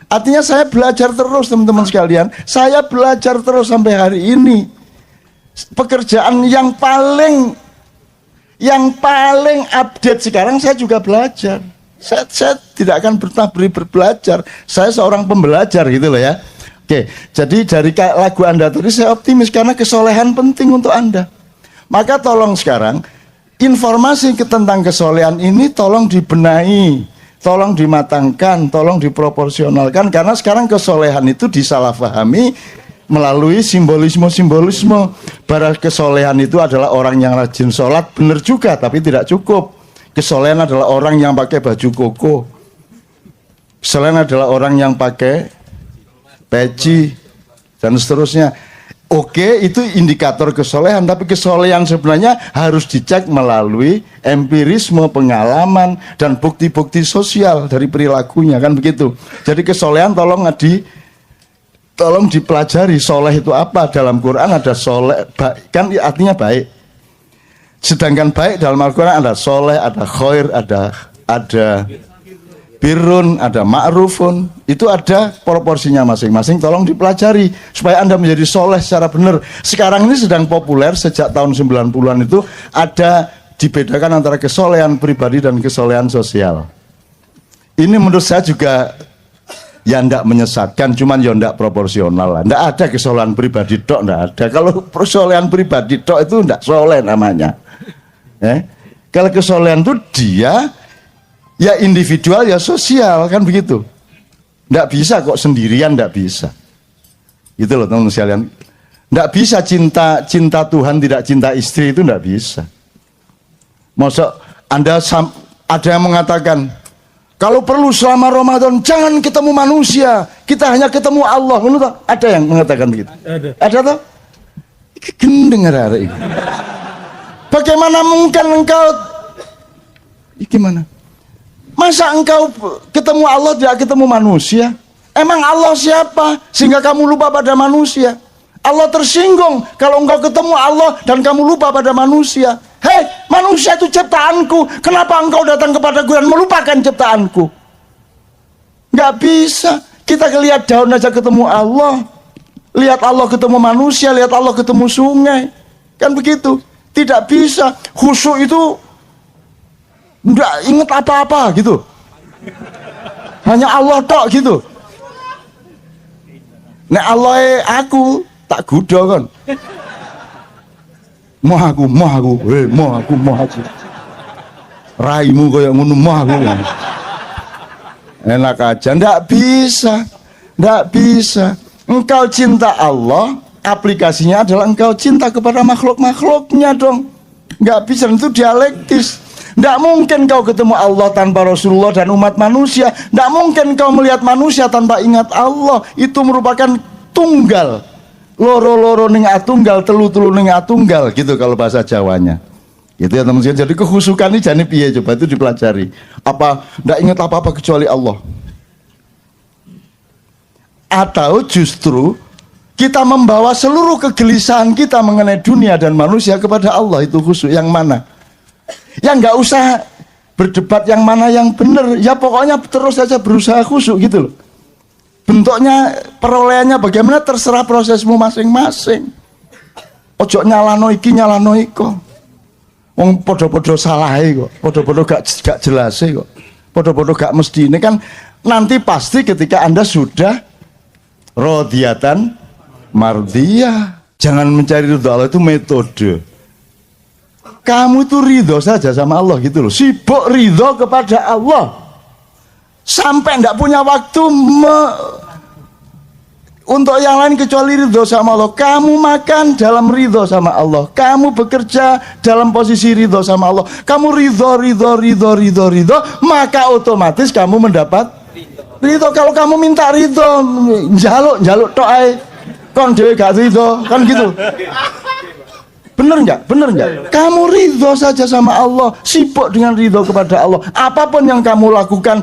Artinya saya belajar terus teman-teman sekalian. Saya belajar terus sampai hari ini. Pekerjaan yang paling update sekarang saya juga belajar. Saya tidak akan pernah belajar. Saya seorang pembelajar gitu loh ya. Oke, jadi dari lagu Anda tadi saya optimis karena kesolehan penting untuk Anda. Maka tolong sekarang informasi tentang kesolehan ini tolong dibenahi, tolong dimatangkan, tolong diproporsionalkan, karena sekarang kesolehan itu disalahpahami melalui simbolisme. Bahwa kesolehan itu adalah orang yang rajin sholat, benar juga, tapi tidak cukup. Kesolehan adalah orang yang pakai baju koko. Kesolehan adalah orang yang pakai peci dan seterusnya. Oke, itu indikator kesolehan, tapi kesolehan sebenarnya harus dicek melalui empirisme, pengalaman, dan bukti-bukti sosial dari perilakunya, kan begitu. Jadi kesolehan tolong dipelajari. Soleh itu apa? Dalam Quran ada soleh, kan artinya baik. Sedangkan baik dalam Al-Quran ada soleh, ada khair, ada birrun, ada ma'rufun. Itu ada proporsinya masing-masing. Tolong dipelajari supaya Anda menjadi soleh secara benar. Sekarang ini sedang populer sejak tahun 90-an itu ada dibedakan antara kesolehan pribadi dan kesolehan sosial. Ini menurut saya juga ya ndak menyesatkan, cuman ya ndak proporsional lah. Ndak ada kesolehan pribadi tok, ndak ada. Kalau kesolehan pribadi tok itu ndak soleh namanya. Kalau kesolehan itu dia ya individual ya sosial, kan begitu. Ndak bisa kok sendirian, ndak bisa. Gitu loh teman-teman sekalian. Ndak bisa cinta Tuhan tidak cinta istri, itu ndak bisa. Masa Anda ada yang mengatakan kalau perlu selama Ramadan jangan ketemu manusia, kita hanya ketemu Allah. Ada yang mengatakan begitu? Ada toh? Gendeng arek iki. Bagaimana mungkin engkau gimana? Masa engkau ketemu Allah tidak ketemu manusia? Emang Allah siapa sehingga kamu lupa pada manusia? Allah tersinggung kalau engkau ketemu Allah dan kamu lupa pada manusia. Hei, manusia itu ciptaanku, kenapa engkau datang kepadaku dan melupakan ciptaanku? Nggak bisa. Kita lihat daun aja ketemu Allah, lihat Allah ketemu manusia, lihat Allah ketemu sungai, kan begitu. Tidak bisa. Khusyuk itu nggak inget apa-apa gitu, hanya Allah tok gitu. Nek Allah aku tak gudo kan. Moh aku. Raimu koyo ngono moh aku. Enak aja, ndak bisa. Nggak bisa. Engkau cinta Allah, aplikasinya adalah engkau cinta kepada makhluk-makhluknya dong. Nggak bisa, itu dialektis. Nggak mungkin kau ketemu Allah tanpa Rasulullah dan umat manusia. Nggak mungkin kau melihat manusia tanpa ingat Allah. Itu merupakan tunggal. Loro-loro ning atunggal, telu-telu ning atunggal, gitu kalau bahasa Jawanya. Gitu ya teman-teman. Jadi kehusukan ini jane piye, coba itu dipelajari. Apa ndak ingat apa-apa kecuali Allah? Atau justru kita membawa seluruh kegelisahan kita mengenai dunia dan manusia kepada Allah, itu khusyuk yang mana? Ya nggak usah berdebat yang mana yang benar, ya pokoknya terus saja berusaha khusyuk gitu loh. Bentuknya, perolehannya bagaimana terserah prosesmu masing-masing. Ojo nyalano iki nyalano iko. Wong podo-podo salah kok, podo-podo gak jelas kok, podo-podo gak mesti. Ini kan nanti pasti ketika Anda sudah rodiyatan mardiyah. Jangan mencari ridho Allah, itu metode. Kamu itu ridho saja sama Allah gitu loh. Sibuk ridho kepada Allah sampai ndak punya waktu untuk yang lain kecuali ridho sama Allah. Kamu makan dalam ridho sama Allah, kamu bekerja dalam posisi ridho sama Allah, kamu ridho, maka otomatis kamu mendapat ridho. Kalau kamu minta ridho, jaluk tok ae, kon dhewe gak ridho, kan gitu. Bener nggak? Kamu ridho saja sama Allah, sibuk dengan ridho kepada Allah. Apapun yang kamu lakukan,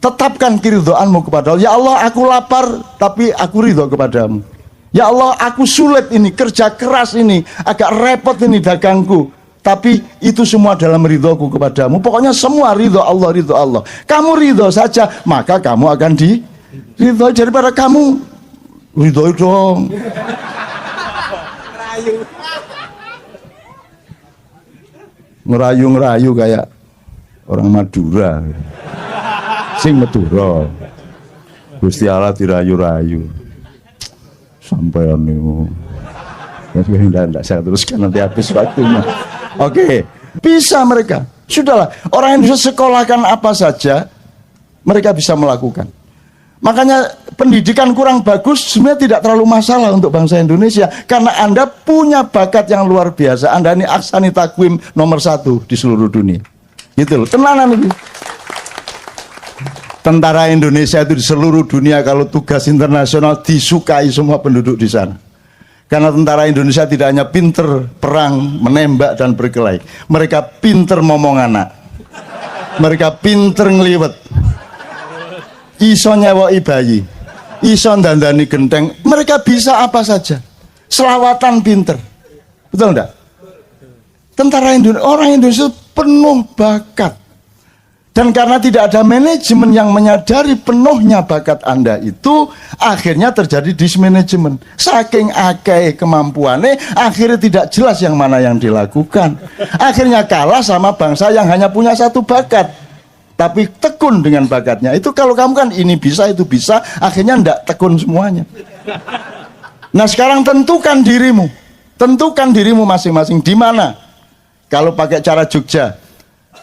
tetapkan keridhoanmu kepada Allah. Ya Allah, aku lapar, tapi aku ridho kepadamu. Ya Allah, aku sulit ini, kerja keras ini, agak repot ini dagangku, tapi itu semua dalam ridhoku kepadamu. Pokoknya semua ridho Allah. Kamu ridho saja, maka kamu akan ridho. Daripada kamu ridho dong. Ngerayu kayak orang Madura. Sing Madura. Gusti Allah dirayu-rayu. Sampai niku. Enggak saya teruskan, nanti habis waktunya. Oke, bisa mereka. Sudahlah, orang yang bisa sekolahkan apa saja mereka bisa melakukan. Makanya pendidikan kurang bagus sebenarnya tidak terlalu masalah untuk bangsa Indonesia, karena Anda punya bakat yang luar biasa. Anda ini aksani takwim nomor 1 di seluruh dunia. Gitu loh, tenanan itu. Tentara Indonesia itu di seluruh dunia kalau tugas internasional disukai semua penduduk di sana. Karena tentara Indonesia tidak hanya pinter perang, menembak dan berkelahi, mereka pinter ngomong anak, mereka pinter ngeliwet, iso nyewoi bayi, iso dandani genteng, mereka bisa apa saja, selawatan pinter, betul enggak? Tentara Indonesia, orang Indonesia penuh bakat. Dan karena tidak ada manajemen yang menyadari penuhnya bakat Anda itu, akhirnya terjadi dismanajemen. Saking akeh kemampuannya, akhirnya tidak jelas yang mana yang dilakukan. Akhirnya kalah sama bangsa yang hanya punya satu bakat, tapi tekun dengan bakatnya. Itu kalau kamu kan ini bisa, itu bisa, akhirnya ndak tekun semuanya. Nah sekarang tentukan dirimu masing-masing di mana. Kalau pakai cara Jogja,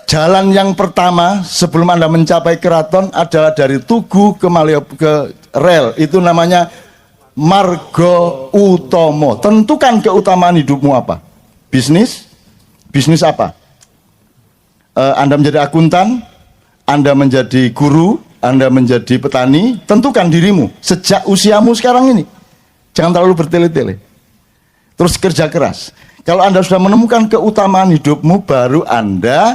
jalan yang pertama sebelum Anda mencapai keraton adalah dari Tugu ke ke rel. Itu namanya Margo Utomo. Tentukan keutamaan hidupmu apa. Bisnis apa? Anda menjadi akuntan, Anda menjadi guru, Anda menjadi petani. Tentukan dirimu sejak usiamu sekarang ini. Jangan terlalu bertele-tele. Terus kerja keras. Kalau Anda sudah menemukan keutamaan hidupmu, baru Anda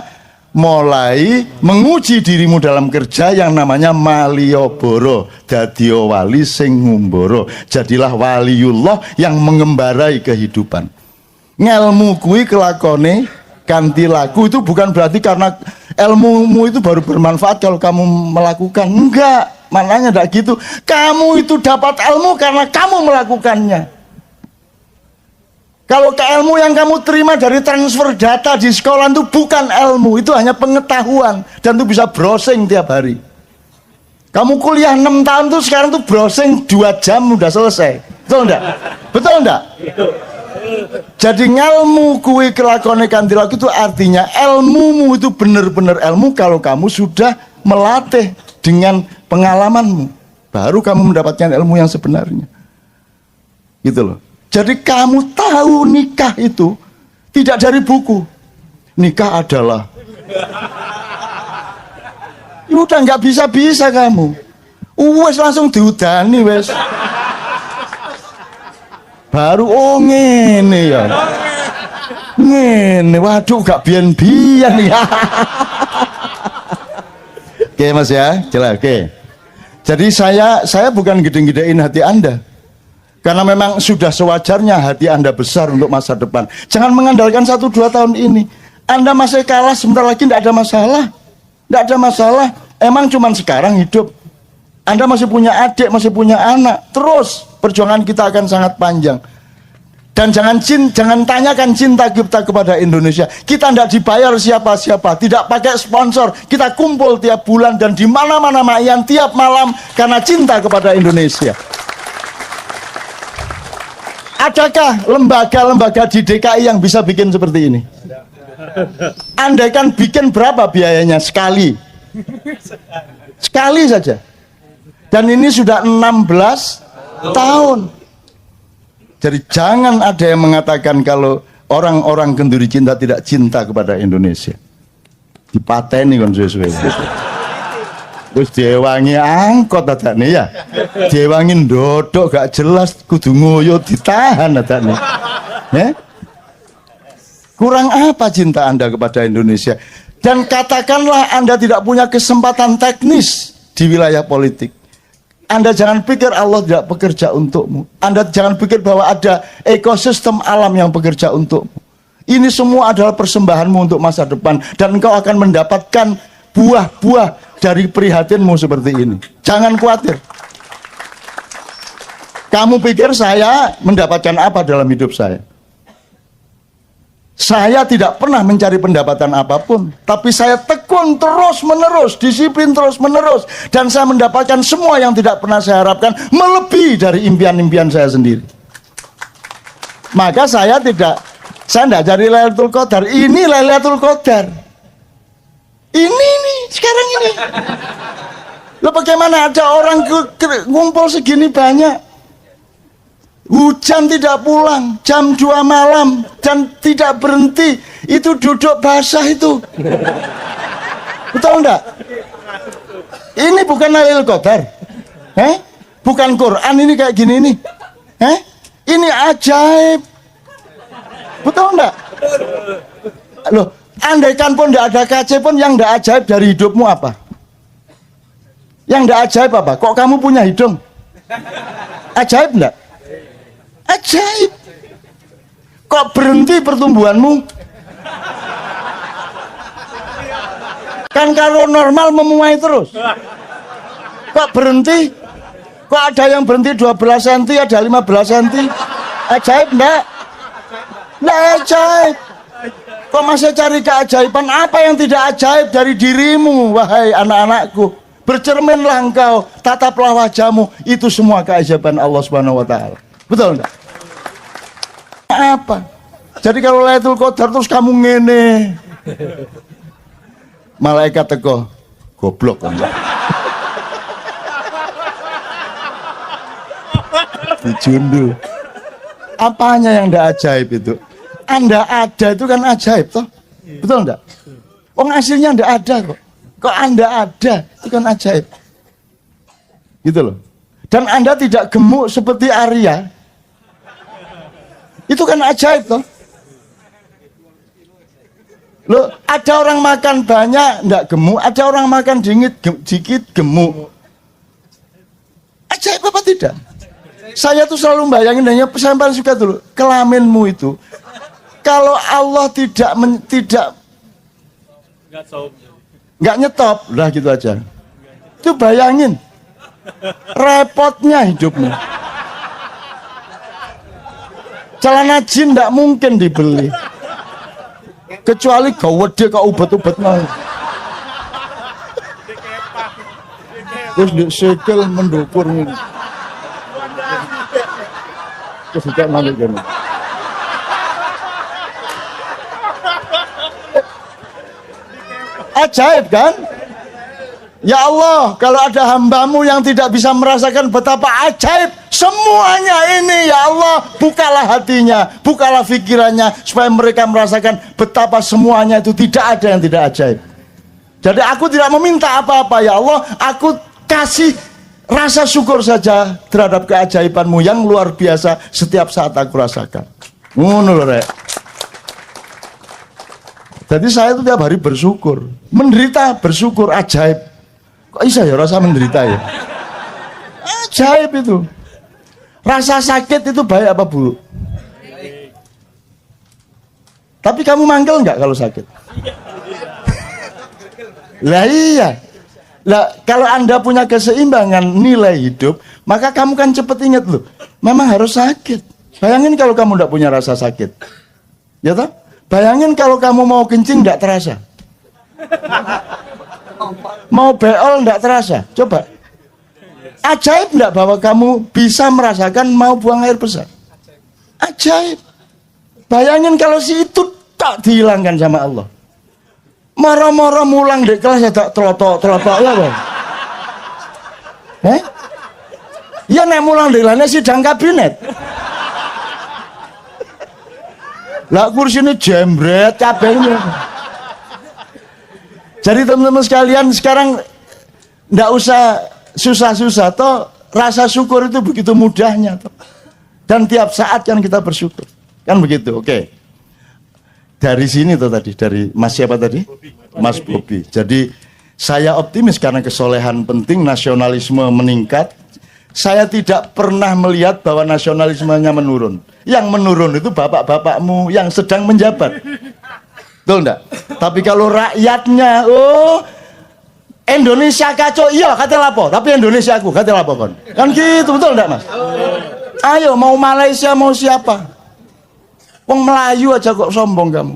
mulai menguji dirimu dalam kerja yang namanya Malioboro. Dadio wali sing ngumboro. Jadilah waliullah yang mengembarai kehidupan. Ngelmu kui kelakone ganti laku, itu bukan berarti karena ilmumu itu baru bermanfaat kalau kamu melakukan. Enggak, maknanya enggak gitu. Kamu itu dapat ilmu karena kamu melakukannya. Kalau ilmu yang kamu terima dari transfer data di sekolah itu bukan ilmu, itu hanya pengetahuan, dan itu bisa browsing tiap hari. Kamu kuliah 6 tahun tuh sekarang tuh browsing 2 jam udah selesai. Betul enggak? Betul enggak? Jadi ngelmu kuwi kelakone kanthi laku itu artinya ilmumu itu benar-benar ilmu kalau kamu sudah melatih dengan pengalamanmu. baru kamu mendapatkan ilmu yang sebenarnya. Gitu loh. Jadi kamu tahu nikah itu tidak dari buku. Nikah adalah. Ya udah nggak bisa-bisa kamu. Wes langsung diudani wes. Baru ngene ya. Ngene, waduh gak biyen-biyen ya. Oke Mas ya, jelas oke. Jadi saya bukan gede-gedein hati Anda. Karena memang sudah sewajarnya hati Anda besar untuk masa depan. Jangan mengandalkan 1-2 tahun ini. Anda masih kalah sebentar lagi, tidak ada masalah. Tidak ada masalah. Emang cuman sekarang hidup. Anda masih punya adik, masih punya anak. Terus perjuangan kita akan sangat panjang. Dan jangan tanyakan cinta kita kepada Indonesia. Kita tidak dibayar siapa-siapa, tidak pakai sponsor. Kita kumpul tiap bulan dan di mana-mana mayan tiap malam karena cinta kepada Indonesia. Adakah lembaga-lembaga di DKI yang bisa bikin seperti ini? Andaikan bikin berapa biayanya sekali? Sekali saja. Dan ini sudah 16 tahun. Jadi jangan ada yang mengatakan kalau orang-orang Kenduri Cinta tidak cinta kepada Indonesia. Dipateni kon suwe-suwe. Terus diewangi angkot adane ya. Diewangi ndodok gak jelas kudu ngoyo ditahan adane. Ya? Kurang apa cinta Anda kepada Indonesia? Dan katakanlah Anda tidak punya kesempatan teknis di wilayah politik. Anda jangan pikir Allah tidak bekerja untukmu. Anda jangan pikir bahwa ada ekosistem alam yang bekerja untukmu. Ini semua adalah persembahanmu untuk masa depan. Dan engkau akan mendapatkan buah-buah dari prihatinmu seperti ini. Jangan khawatir. Kamu pikir saya mendapatkan apa dalam hidup saya? Saya tidak pernah mencari pendapatan apapun, tapi saya tekun terus-menerus, disiplin terus-menerus, dan saya mendapatkan semua yang tidak pernah saya harapkan, melebihi dari impian-impian saya sendiri. Maka saya tidak cari Lailatul Qadar. Ini Lailatul Qadar. Ini nih, sekarang ini. Loh bagaimana ada orang ngumpul segini banyak? Hujan tidak pulang, jam 2 malam dan tidak berhenti. Itu duduk basah itu. Betul enggak? Ini bukan Lailatul Qadar. Bukan Quran ini kayak gini nih. Ini ajaib. Betul enggak? Loh, andaikan pun enggak ada KC pun yang enggak ajaib dari hidupmu apa? Yang enggak ajaib apa? Kok kamu punya hidung? Ajaib enggak? Ajaib. Kok berhenti pertumbuhanmu? Kan kalau normal memuai terus. Kok berhenti? Kok ada yang berhenti 12 cm, ada 15 cm? Ajaib enggak? Enggak ajaib. Kok masih cari keajaiban? Apa yang tidak ajaib dari dirimu, wahai anak-anakku? Bercerminlah engkau, tataplah wajahmu. Itu semua keajaiban Allah Subhanahu wa taala. Betul enggak? Apa? Jadi kalau Lailatul Qadar terus kamu ngene. Malaikat teko, goblok enggak? Dijundu. Apanya yang enggak ajaib itu? Anda ada itu kan ajaib toh? Betul enggak? Wong hasilnya enggak ada kok. Kok Anda ada itu kan ajaib. Gitu loh. Dan Anda tidak gemuk seperti Arya. Itu kan ajaib toh. Loh, ada orang makan banyak enggak gemuk, ada orang makan dikit gemuk. Ajaib apa tidak? Saya tuh selalu bayangin, hanya saya paling suka dulu kelaminmu itu. Kalau Allah tidak nggak nyetop, udah gitu aja. Itu bayangin repotnya hidupmu. Celana jin nggak mungkin dibeli, kecuali gawede ke ubat-ubat mau. Terus disekel mendukur ini. Terus tidak balik kan. Ajaib kan? Ya Allah, kalau ada hambamu yang tidak bisa merasakan betapa ajaib semuanya ini, ya Allah, bukalah hatinya, bukalah pikirannya, supaya mereka merasakan betapa semuanya itu tidak ada yang tidak ajaib. Jadi aku tidak meminta apa-apa, ya Allah, aku kasih rasa syukur saja terhadap keajaibanmu yang luar biasa setiap saat aku rasakan. Ngono lho, Rek. Jadi saya itu tiap hari bersyukur, menderita bersyukur, ajaib. Kok bisa ya rasa menderita ya? Ajaib itu. Rasa sakit itu baik apa buruk? Tapi kamu manggil nggak kalau sakit? Lah iya. Lah kalau Anda punya keseimbangan nilai hidup, maka kamu kan cepet ingat loh, memang harus sakit. Bayangin kalau kamu nggak punya rasa sakit, ya toh? Bayangin kalau kamu mau kencing nggak terasa. Mau beol enggak terasa. Coba. Ajaib enggak bahwa kamu bisa merasakan mau buang air besar? Ajaib. Bayangin kalau si itu tak dihilangkan sama Allah. Moro-moro mulang di kelas ya tak telotok ya bang. Ya nek mulang di kelasnya sidang kabinet. Lah kursi ini jembret cabenya. Jadi teman-teman sekalian sekarang nggak usah susah-susah toh, rasa syukur itu begitu mudahnya toh. Dan tiap saat kan kita bersyukur. Kan begitu. Oke. Dari sini tuh tadi, dari Mas siapa tadi? Mas Bobi. Jadi saya optimis karena kesolehan penting, nasionalisme meningkat. Saya tidak pernah melihat bahwa nasionalismenya menurun. Yang menurun itu bapak-bapakmu yang sedang menjabat. Betul enggak? Tapi kalau rakyatnya, oh Indonesia kacau, iya kata lapo, tapi Indonesia aku kata lapo kon. Kan gitu, betul enggak Mas? Ayo mau Malaysia mau siapa? Wong Melayu aja kok sombong kamu.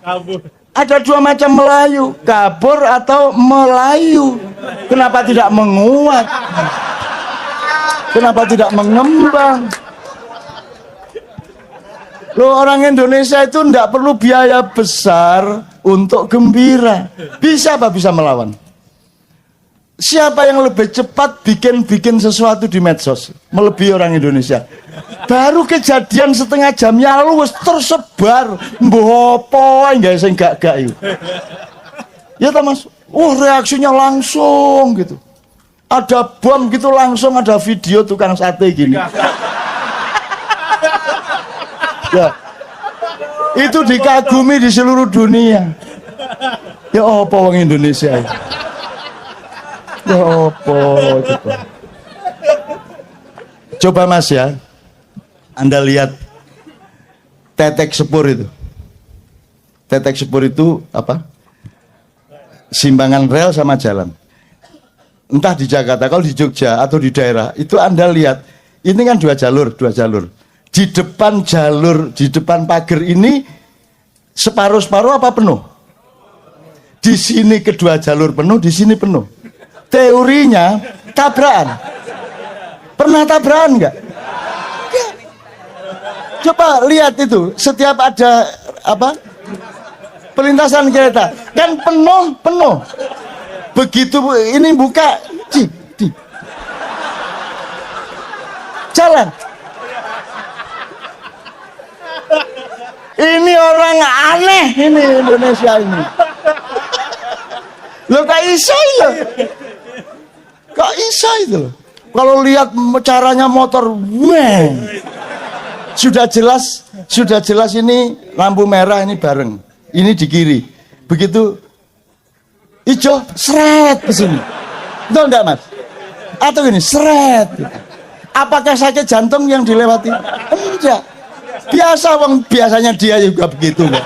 Kabur. Ada dua macam Melayu, kabur atau Melayu. Kenapa tidak menguat? Kenapa tidak mengembang? Loh, orang Indonesia itu tidak perlu biaya besar untuk gembira. Bisa apa bisa melawan? Siapa yang lebih cepat bikin sesuatu di medsos melebihi orang Indonesia? Baru kejadian setengah jamnya lalu tersebar mbopo enggak sing gak itu. Ya ta Mas? Reaksinya langsung gitu. Ada bom gitu langsung ada video tukang sate gini. Ya. Itu dikagumi di seluruh dunia. Ya apa wong Indonesia? Ya apa coba. Coba Mas ya. Anda lihat tetek sepur itu. Tetek sepur itu apa? Simbangan rel sama jalan. Entah di Jakarta, kalau di Jogja atau di daerah, itu Anda lihat, ini kan dua jalur. Di depan jalur, di depan pagar ini, separuh-separuh apa penuh? Di sini kedua jalur penuh, di sini penuh. Teorinya, tabrakan. Pernah tabrakan enggak? Coba lihat itu, setiap ada, apa? Perlintasan kereta, kan penuh. Begitu ini buka, jalan. Ini orang aneh ini Indonesia ini. Loh kok iso ya? Kok iso itu loh? Kalau lihat caranya motor, weng. Sudah jelas ini lampu merah ini bareng. Ini di kiri. Begitu hijau, seret ke sini. Betul enggak Mas? Atau gini, seret. Apakah sakit jantung yang dilewati? Enggak. Biasanya dia juga begitu. Enggak?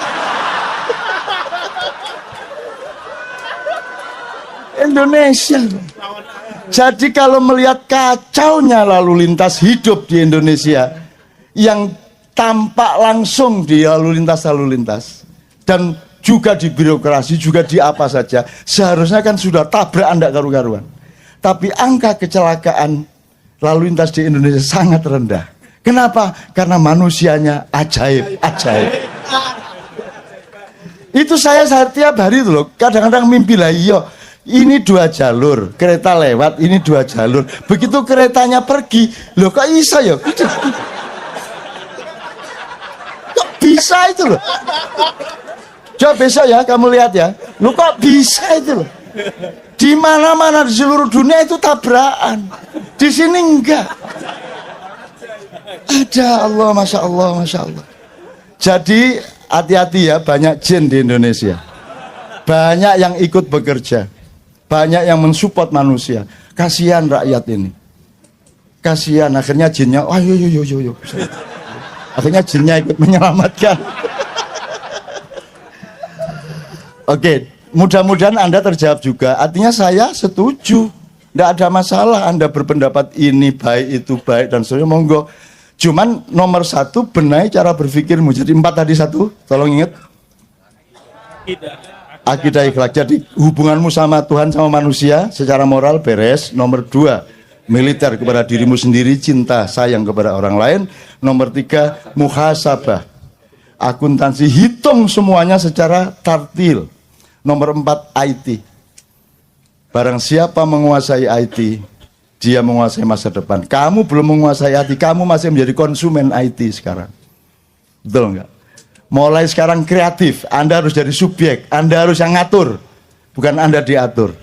Indonesia. Jadi kalau melihat kacaunya lalu lintas hidup di Indonesia yang tampak langsung di lalu lintas dan juga di birokrasi, juga di apa saja, seharusnya kan sudah tabrak anda karu-karuan. Tapi angka kecelakaan lalu lintas di Indonesia sangat rendah. Kenapa? Karena manusianya ajaib. Itu saya tiap hari itu loh, kadang-kadang mimpi lah, iya ini 2 jalur, kereta lewat, ini 2 jalur. Begitu keretanya pergi, loh kok bisa ya? Kok bisa itu loh? Coba besok ya kamu lihat ya, loh kok bisa itu loh? Di mana-mana di seluruh dunia itu tabrakan, di sini enggak. Ada Allah, masya Allah, masya Allah. Jadi hati-hati ya, banyak jin di Indonesia, banyak yang ikut bekerja, banyak yang mensupport manusia. Kasihan rakyat ini, kasihan. Akhirnya jinnya, oh yo. Akhirnya jinnya ikut menyelamatkan. Oke, mudah-mudahan Anda terjawab juga. Artinya saya setuju, tidak ada masalah Anda berpendapat ini baik, itu baik, dan seterusnya, monggo. Cuman nomor 1, benahi cara berpikirmu. Jadi 4 tadi 1, tolong ingat. Akidah ikhlak. Jadi hubunganmu sama Tuhan, sama manusia secara moral beres. Nomor 2, militer kepada dirimu sendiri, cinta, sayang kepada orang lain. Nomor 3, muhasabah, akuntansi, hitung semuanya secara tartil. Nomor 4, IT. Barang siapa menguasai IT, dia menguasai masa depan. Kamu belum menguasai IT, kamu masih menjadi konsumen IT sekarang. Betul enggak? Mulai sekarang kreatif, Anda harus jadi subjek, Anda harus yang ngatur, bukan Anda diatur.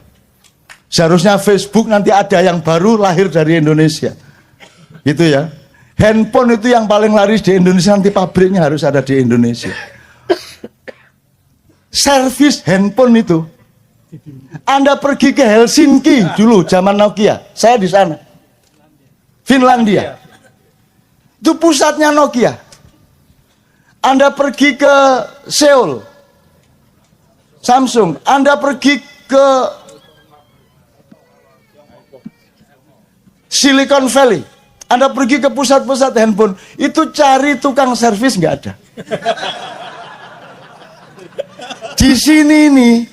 Seharusnya Facebook nanti ada yang baru lahir dari Indonesia. Gitu ya. Handphone itu yang paling laris di Indonesia, nanti pabriknya harus ada di Indonesia. Servis handphone itu, Anda pergi ke Helsinki dulu zaman Nokia, saya di sana, Finlandia, itu pusatnya Nokia. Anda pergi ke Seoul, Samsung. Anda pergi ke Silicon Valley, Anda pergi ke pusat-pusat handphone, itu cari tukang servis nggak ada. Di sini nih,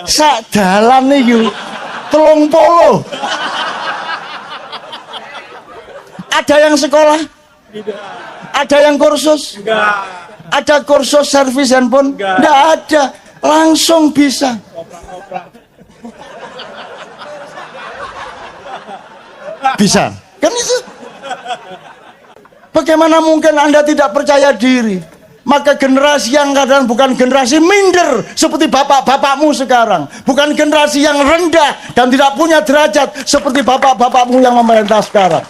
sak dalan nih, 30. Ada yang sekolah? Ada yang kursus? Ada kursus servis handphone? Nggak ada, langsung bisa. Bisa, kan itu? Bagaimana mungkin Anda tidak percaya diri? Maka generasi yang kadang bukan generasi minder seperti bapak-bapakmu sekarang, bukan generasi yang rendah dan tidak punya derajat seperti bapak-bapakmu yang memerintah sekarang.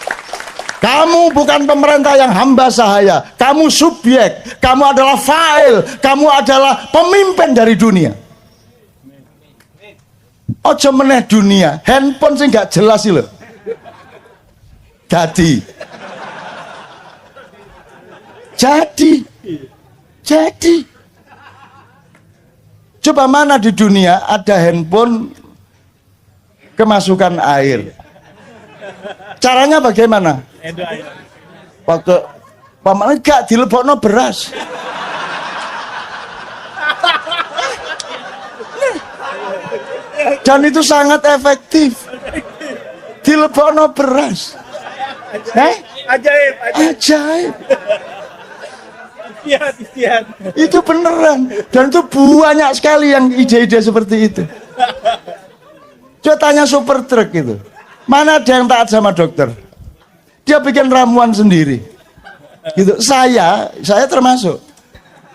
Kamu bukan pemerintah yang hamba sahaya, kamu subjek, kamu adalah fa'il, kamu adalah pemimpin dari dunia. Ojo meneh dunia, handphone sih nggak jelas sih loh. Jadi, coba mana di dunia ada handphone kemasukan air? Caranya bagaimana? Waktu paman gak dilebokno beras. Dan itu sangat efektif. Dilebokno beras. Ajaib. Itu beneran, dan itu banyak sekali yang ide-ide seperti itu. Coba tanya super truk itu, mana ada yang taat sama dokter? Dia bikin ramuan sendiri. Gitu. Saya termasuk.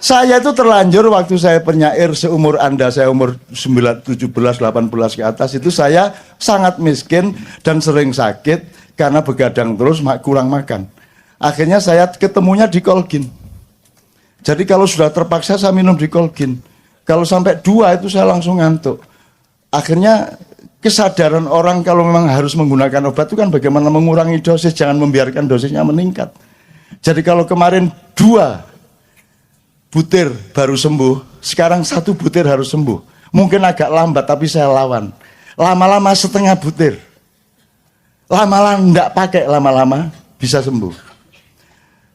Saya itu terlanjur waktu saya penyair seumur Anda, saya umur 17, 18 ke atas, itu saya sangat miskin dan sering sakit karena begadang terus, kurang makan. Akhirnya saya ketemunya di Colgin. Jadi kalau sudah terpaksa saya minum di Colgin. Kalau sampai 2 itu saya langsung ngantuk. Akhirnya kesadaran orang kalau memang harus menggunakan obat itu kan bagaimana mengurangi dosis, jangan membiarkan dosisnya meningkat. Jadi kalau kemarin 2 butir baru sembuh, sekarang 1 butir harus sembuh. Mungkin agak lambat tapi saya lawan. Lama-lama setengah butir. Lama-lama enggak pakai, lama-lama bisa sembuh.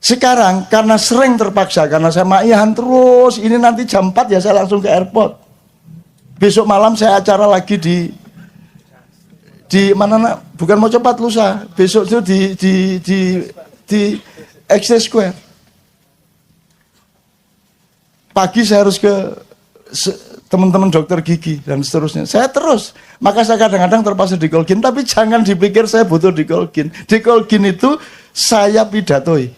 Sekarang karena sering terpaksa, karena saya maihan terus, ini nanti jam 4 ya saya langsung ke airport. Besok malam saya acara lagi di mana, bukan mau cepat lusa. Besok itu di Exchange Square. Pagi saya harus ke teman-teman dokter gigi dan seterusnya. Saya terus, maka saya kadang-kadang terpaksa Dikolgin, tapi jangan dipikir saya butuh Dikolgin. Dikolgin itu saya pidatoi.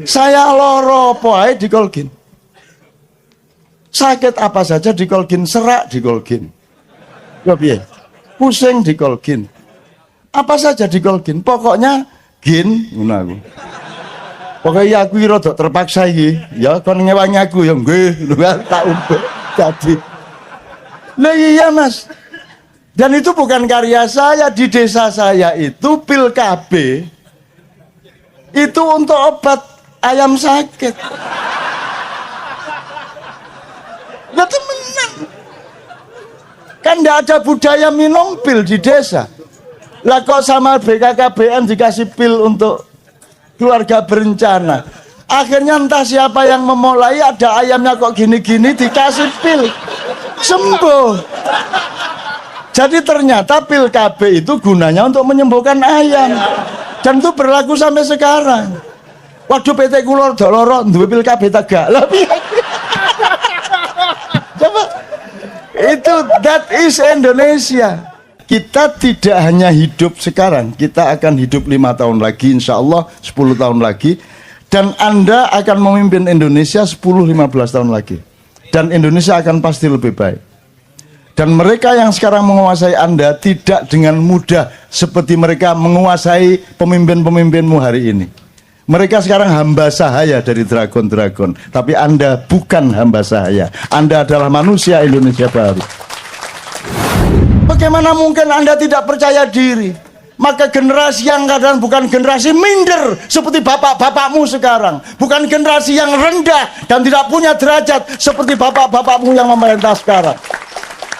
Saya loro poai Dikolgin. Sakit apa saja Dikolgin, serak Dikolgin. Pusing Dikolgin. Apa saja Dikolgin. Pokoknya gin ngono aku. Pokoknya aku rada terpaksa iki, ya kon ngewangi aku ya nggih, tak umpet jadi. Lah iya Mas. Dan itu bukan karya saya, di desa saya itu pil KB itu untuk obat ayam sakit. Lah temenan. Kan enggak ada budaya minum pil di desa. Lah kok sama BKKBN dikasih pil untuk keluarga berencana. Akhirnya entah siapa yang memulai, ada ayamnya kok gini-gini dikasih pil sembuh. Jadi ternyata pil KB itu gunanya untuk menyembuhkan ayam, dan itu berlaku sampai sekarang. Waduh PT Kulor Doloro duwe pil KB tegak. Coba itu, that is Indonesia. Kita tidak hanya hidup sekarang, kita akan hidup 5 tahun lagi, insya Allah 10 tahun lagi. Dan Anda akan memimpin Indonesia 10-15 tahun lagi. Dan Indonesia akan pasti lebih baik. Dan mereka yang sekarang menguasai Anda tidak dengan mudah seperti mereka menguasai pemimpin-pemimpinmu hari ini. Mereka sekarang hamba sahaya dari dragon-dragon. Tapi Anda bukan hamba sahaya. Anda adalah manusia Indonesia baru. Bagaimana mungkin Anda tidak percaya diri? Maka generasi yang kadang bukan generasi minder seperti bapak-bapakmu sekarang, bukan generasi yang rendah dan tidak punya derajat seperti bapak-bapakmu yang memerintah sekarang.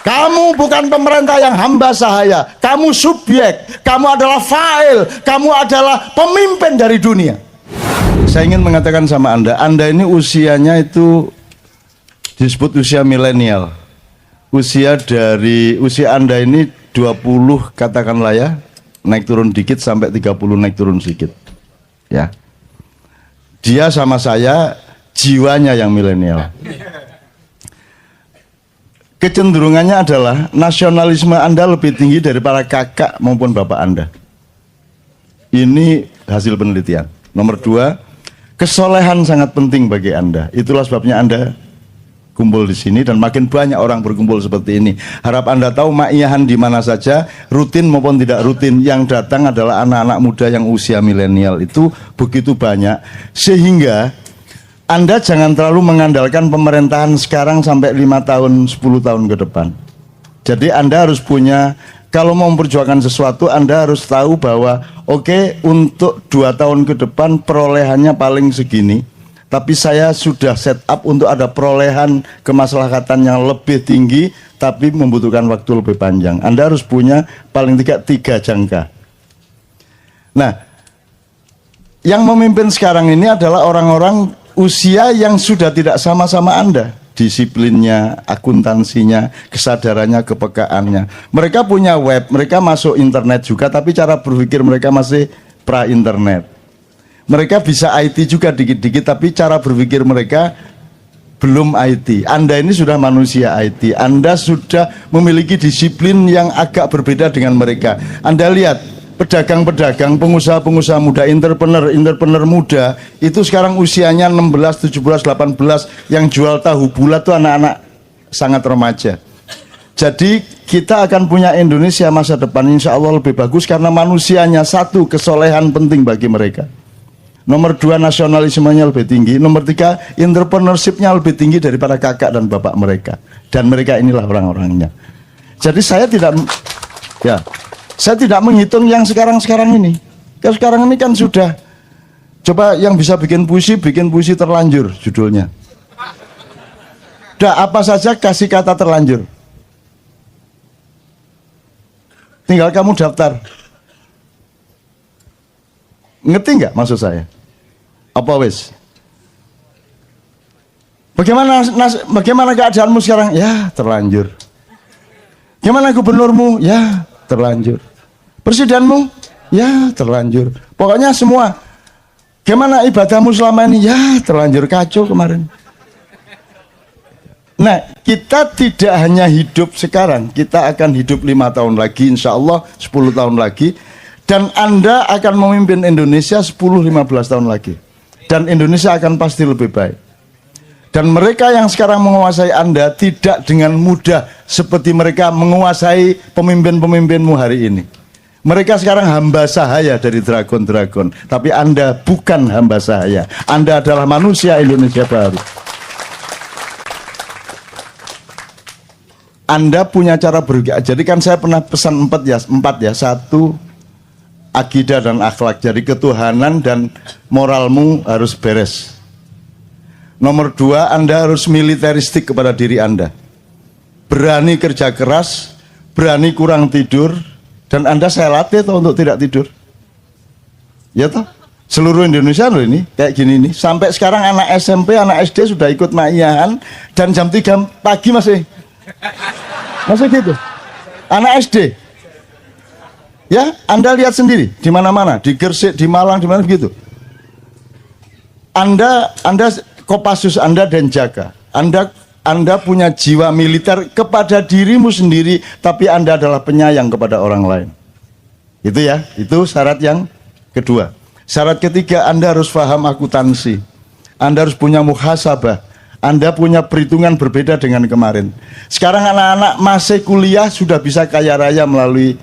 Kamu bukan pemerintah yang hamba sahaya, kamu subjek, kamu adalah fa'il, kamu adalah pemimpin dari dunia. Saya ingin mengatakan sama Anda ini usianya itu disebut usia milenial. Usia Anda ini 20 katakanlah ya, naik turun dikit sampai 30 naik turun sedikit. Ya. Dia sama saya jiwanya yang milenial. Kecenderungannya adalah nasionalisme Anda lebih tinggi dari para kakak maupun bapak Anda. Ini hasil penelitian. Nomor 2, kesolehan sangat penting bagi Anda. Itulah sebabnya Anda kumpul di sini dan makin banyak orang berkumpul seperti ini. Harap Anda tahu ma'iyahan di mana saja, rutin maupun tidak rutin, yang datang adalah anak-anak muda yang usia milenial itu begitu banyak, sehingga Anda jangan terlalu mengandalkan pemerintahan sekarang sampai 5 tahun, 10 tahun ke depan. Jadi Anda harus punya, kalau mau memperjuangkan sesuatu, Anda harus tahu bahwa oke, untuk 2 tahun ke depan perolehannya paling segini, tapi saya sudah set up untuk ada perolehan kemaslahatan yang lebih tinggi, tapi membutuhkan waktu lebih panjang. Anda harus punya paling tidak 3 jangka. Nah, yang memimpin sekarang ini adalah orang-orang usia yang sudah tidak sama-sama Anda. Disiplinnya, akuntansinya, kesadarannya, kepekaannya. Mereka punya web, mereka masuk internet juga, tapi cara berpikir mereka masih pra-internet. Mereka bisa IT juga dikit-dikit, tapi cara berpikir mereka belum IT. Anda ini sudah manusia IT. Anda sudah memiliki disiplin yang agak berbeda dengan mereka. Anda lihat, pedagang-pedagang, pengusaha-pengusaha muda, entrepreneur muda, itu sekarang usianya 16, 17, 18, yang jual tahu bulat itu anak-anak sangat remaja. Jadi kita akan punya Indonesia masa depan insya Allah lebih bagus karena manusianya. Satu, kesolehan penting bagi mereka. Nomor 2, nasionalismenya lebih tinggi. Nomor 3, entrepreneurship-nya lebih tinggi daripada kakak dan bapak mereka. Dan mereka inilah orang-orangnya. Jadi saya tidak menghitung yang sekarang-sekarang ini. Kalau sekarang ini kan sudah, coba yang bisa bikin puisi terlanjur judulnya. Udah apa saja kasih kata terlanjur. Tinggal kamu daftar. Ngerti nggak maksud saya? Apa wes? Bagaimana keadaanmu sekarang? Ya, terlanjur. Gimana gubernurmu? Ya, terlanjur. Presidenmu? Ya, terlanjur. Pokoknya semua. Gimana ibadahmu selama ini? Ya, terlanjur, kacau kemarin. Nah, kita tidak hanya hidup sekarang, kita akan hidup 5 tahun lagi, insya Allah 10 tahun lagi, dan Anda akan memimpin Indonesia 10-15 tahun lagi, dan Indonesia akan pasti lebih baik. Dan mereka yang sekarang menguasai Anda tidak dengan mudah seperti mereka menguasai pemimpin-pemimpinmu hari ini. Mereka sekarang hamba sahaya dari dragon-dragon, tapi Anda bukan hamba sahaya. Anda adalah manusia Indonesia baru. Anda punya cara berpikir. Jadi kan saya pernah pesan empat ya. Satu, akidah dan akhlak. Jadi ketuhanan dan moralmu harus beres. Nomor 2, Anda harus militeristik kepada diri Anda. Berani kerja keras, berani kurang tidur, dan Anda saya latih toh untuk tidak tidur. Ya toh? Seluruh Indonesia loh ini, kayak gini nih. Sampai sekarang anak SMP, anak SD sudah ikut maiyahan, dan jam 3 pagi masih gitu. Anak SD. Ya, Anda lihat sendiri di mana-mana, di Gresik, di Malang, di mana begitu. Anda Kopassus Anda dan jaga. Anda punya jiwa militer kepada dirimu sendiri, tapi Anda adalah penyayang kepada orang lain. Itu ya, itu syarat yang kedua. Syarat ketiga, Anda harus paham akuntansi. Anda harus punya muhasabah. Anda punya perhitungan berbeda dengan kemarin. Sekarang anak-anak masih kuliah sudah bisa kaya raya melalui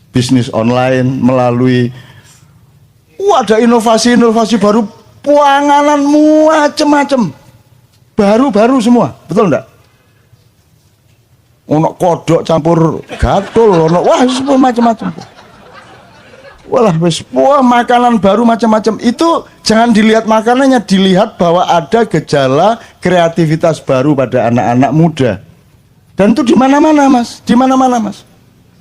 bisnis online, melalui ada inovasi-inovasi baru, panganan macam-macam. Baru-baru semua, betul enggak? Ono kodok campur gatul, ono wah semua macam-macam. Walah wis makanan baru macam-macam. Itu jangan dilihat makanannya, dilihat bahwa ada gejala kreativitas baru pada anak-anak muda. Dan itu di mana-mana, Mas. Di mana-mana, Mas.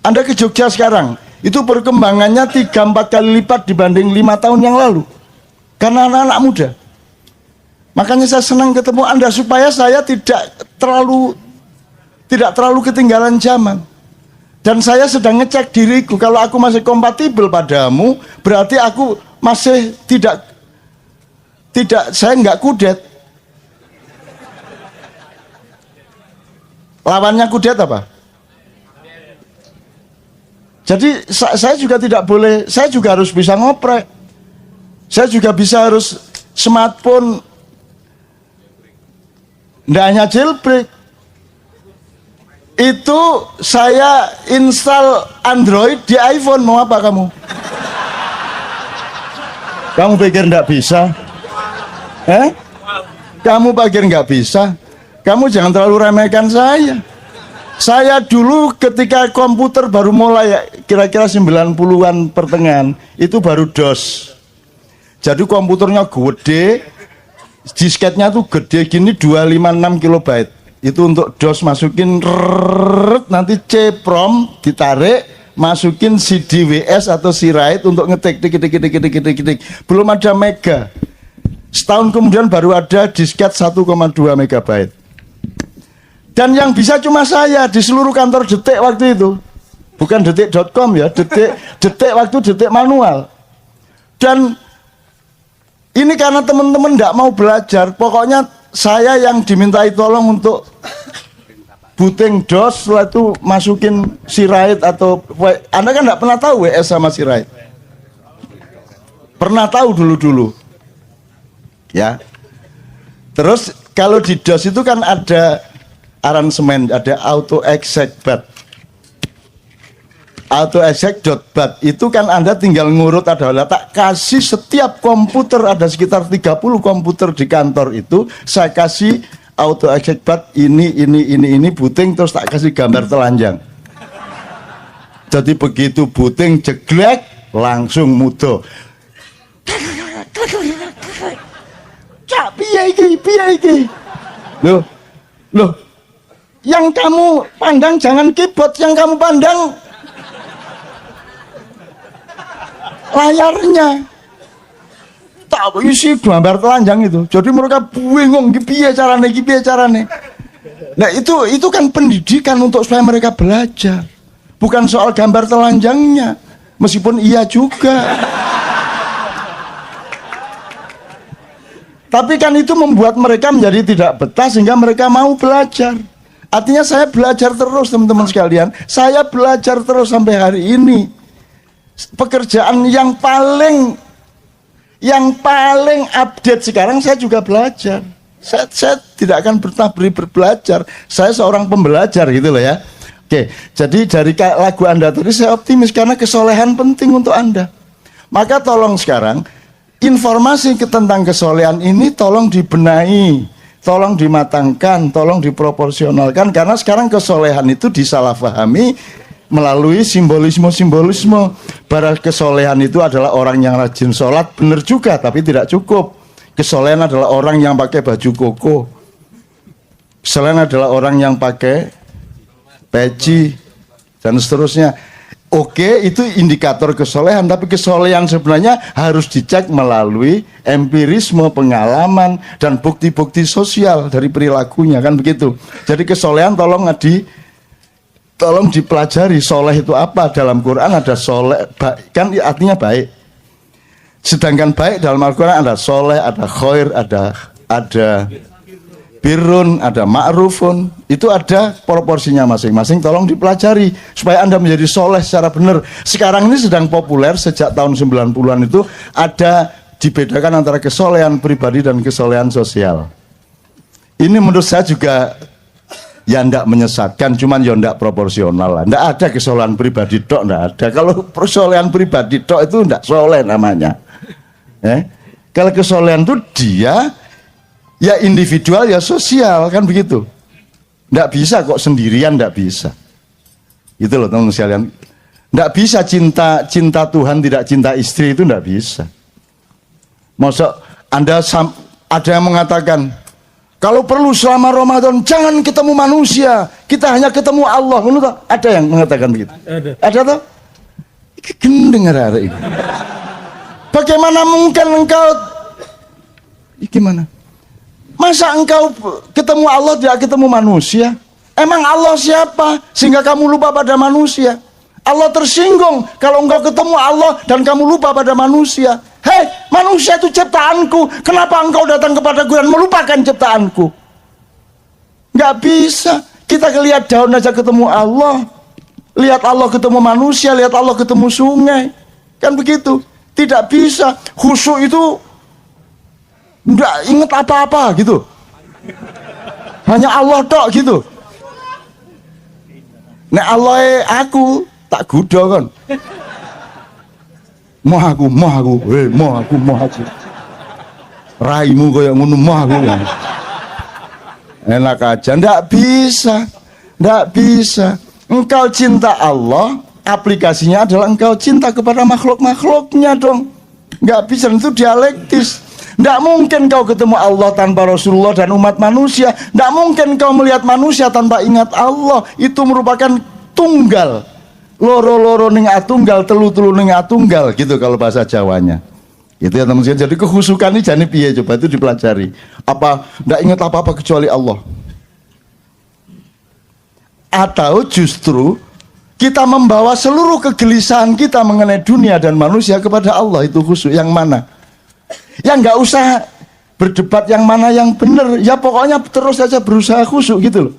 Anda ke Jogja sekarang, itu perkembangannya 3-4 kali lipat dibanding 5 tahun yang lalu. Karena anak-anak muda. Makanya saya senang ketemu Anda supaya saya tidak terlalu ketinggalan zaman. Dan saya sedang ngecek diriku, kalau aku masih kompatibel padamu, berarti aku masih tidak saya nggak kudet. Lawannya kudet apa? Jadi saya juga tidak boleh, saya juga harus bisa ngoprek. Saya juga harus smartphone, nggak hanya jailbreak. Itu saya install Android di iPhone. Mau apa kamu? Kamu pikir nggak bisa? Kamu pikir nggak bisa? Kamu jangan terlalu remehkan saya. Saya dulu ketika komputer baru mulai, kira-kira 90-an pertengahan, itu baru DOS. Jadi komputernya gede, disketnya tuh gede gini, 256 kilobyte. Itu untuk DOS, masukin nanti C-prom ditarik, masukin CD-WS atau C-write untuk ngetik tik. Belum ada mega. Setahun kemudian baru ada disket 1,2 megabyte. Dan yang bisa cuma saya di seluruh kantor Detik waktu itu. Bukan detik.com ya, detik waktu detik manual. Dan ini karena teman-teman tidak mau belajar, pokoknya saya yang dimintai tolong untuk booting DOS, setelah itu masukin C-write atau Anda kan tidak pernah tahu WS sama C-write. Pernah tahu dulu-dulu. Ya. Terus kalau di DOS itu kan ada aransemen, ada auto exec.bat. Auto exec.bat itu kan Anda tinggal ngurut, ada tak kasih setiap komputer, ada sekitar 30 komputer di kantor itu, saya kasih auto exec.bat ini booting, terus tak kasih gambar telanjang. Jadi begitu booting jeglek langsung mudo. Cak piye iki? Loh. Yang kamu pandang jangan keyboard, yang kamu pandang layarnya. Tak isi gambar telanjang itu. Jadi mereka bingung piye carane. Nah itu kan pendidikan untuk supaya mereka belajar. Bukan soal gambar telanjangnya. Meskipun iya juga. Tapi kan itu membuat mereka menjadi tidak betah sehingga mereka mau belajar. Artinya saya belajar terus teman-teman sekalian. Saya belajar terus sampai hari ini. Pekerjaan yang paling update sekarang saya juga belajar. Saya tidak akan belajar. Saya seorang pembelajar gitu loh ya. Oke, jadi dari lagu Anda tadi saya optimis karena kesolehan penting untuk Anda. Maka tolong sekarang informasi tentang kesolehan ini tolong dibenahi, tolong dimatangkan, tolong diproporsionalkan karena sekarang kesolehan itu disalahpahami melalui simbolisme. Bahwa kesolehan itu adalah orang yang rajin sholat, benar juga tapi tidak cukup. Kesolehan adalah orang yang pakai baju koko. Kesolehan adalah orang yang pakai peci dan seterusnya. Oke, itu indikator kesolehan, tapi kesolehan sebenarnya harus dicek melalui empirisme, pengalaman dan bukti-bukti sosial dari perilakunya, kan begitu. Jadi kesolehan tolong dipelajari. Soleh itu apa? Dalam Quran ada soleh, kan artinya baik. Sedangkan baik dalam Al-Quran ada soleh, ada khair, ada birrun, ada ma'rufun. Itu ada proporsinya masing-masing. Tolong dipelajari supaya Anda menjadi soleh secara benar. Sekarang ini sedang populer sejak tahun 90-an itu ada dibedakan antara kesolehan pribadi dan kesolehan sosial. Ini menurut saya juga ya enggak menyesatkan, cuman ya enggak proporsional lah. Enggak ada kesolehan pribadi tok, enggak ada. Kalau kesolehan pribadi tok itu enggak soleh namanya. Kalau kesolehan itu dia ya individual ya sosial, kan begitu. Enggak bisa kok sendirian, enggak bisa. Itu loh teman-teman sekalian. Enggak bisa cinta Tuhan tidak cinta istri, itu enggak bisa. Masa ada yang mengatakan kalau perlu selama Ramadan jangan ketemu manusia, kita hanya ketemu Allah. Ada yang mengatakan begitu? Ada toh? Gendeng ada ini. Bagaimana mungkin engkau gimana? Masa engkau ketemu Allah tidak ketemu manusia? Emang Allah siapa sehingga kamu lupa pada manusia? Allah tersinggung kalau engkau ketemu Allah dan kamu lupa pada manusia. Hei, manusia itu ciptaanku. Kenapa engkau datang kepadaku dan melupakan ciptaanku? Nggak bisa. Kita lihat daun aja ketemu Allah. Lihat Allah ketemu manusia, lihat Allah ketemu sungai. Kan begitu. Tidak bisa. Khusyuk itu nggak inget apa-apa gitu. Hanya Allah tok gitu. Nek Allah aku tak gudo kan. Moh aku. Raimu koyo ngono moh aku. Enak aja, ndak bisa. Engkau cinta Allah, aplikasinya adalah engkau cinta kepada makhluk-makhluknya dong. Nggak bisa, itu dialektis. Nggak mungkin kau ketemu Allah tanpa Rasulullah dan umat manusia. Nggak mungkin kau melihat manusia tanpa ingat Allah. Itu merupakan tunggal. Loro-loro ning atunggal, telu-telu ning atunggal gitu kalau bahasa Jawanya. Itu ya teman-teman. Jadi kehusukan ini jane piye coba itu dipelajari. Apa nggak ingat apa-apa kecuali Allah? Atau justru kita membawa seluruh kegelisahan kita mengenai dunia dan manusia kepada Allah, itu khusyuk yang mana? Ya nggak usah berdebat yang mana yang benar, ya pokoknya terus saja berusaha khusyuk gitu loh.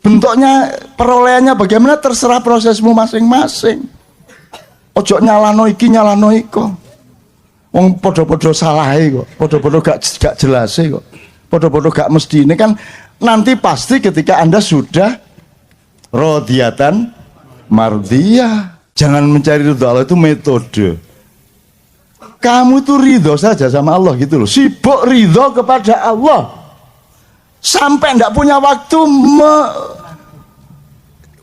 Bentuknya, perolehannya bagaimana terserah prosesmu masing-masing. Ojo nyalano iki nyalano iko. Wong podo-podo salah kok, podo-podo gak jelas kok, podo-podo gak mesti. Ini kan nanti pasti ketika Anda sudah rodiyatan mardiyah. Jangan mencari ridho Allah, itu metode. Kamu itu ridho saja sama Allah gitu loh. Sibuk ridho kepada Allah sampai ndak punya waktu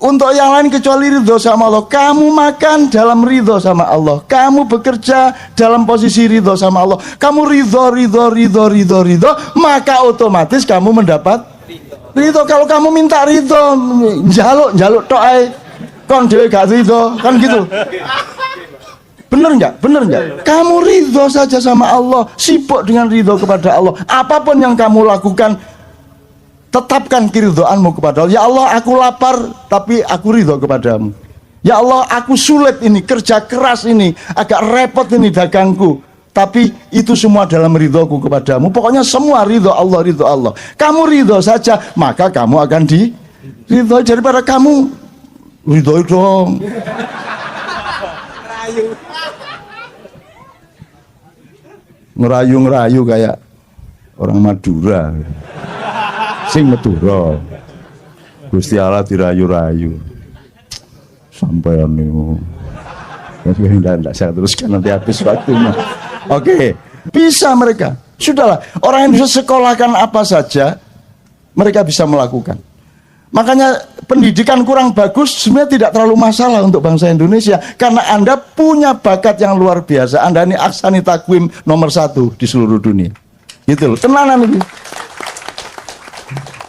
untuk yang lain kecuali ridho sama Allah. Kamu makan dalam ridho sama Allah. Kamu bekerja dalam posisi ridho sama Allah. Kamu ridho, maka otomatis kamu mendapat ridho. Kalau kamu minta ridho, jaluk tok ae. Kon dhewe gak ridho, kan gitu. Bener nggak? Kamu ridho saja sama Allah, sibuk dengan ridho kepada Allah. Apapun yang kamu lakukan, tetapkan keridhoanmu kepada Allah. Ya Allah, aku lapar, tapi aku ridho kepadamu. Ya Allah, aku sulit ini, kerja keras ini, agak repot ini dagangku, tapi itu semua dalam ridhoku kepadamu. Pokoknya semua ridho Allah, ridho Allah. Kamu ridho saja, maka kamu akan diridhoi. Daripada kamu ridhoi dong. Ngerayu kayak orang Madura. Sing Madura. Gusti Allah dirayu-rayu. Sampai niku. Tidak saya teruskan nanti habis waktunya. Oke, bisa mereka. Sudahlah, orang Indonesia sekolahkan apa saja mereka bisa melakukan. Makanya pendidikan kurang bagus sebenarnya tidak terlalu masalah untuk bangsa Indonesia, karena Anda punya bakat yang luar biasa. Anda ini aksani takwim nomor 1 di seluruh dunia. Gitu loh, tenanan itu.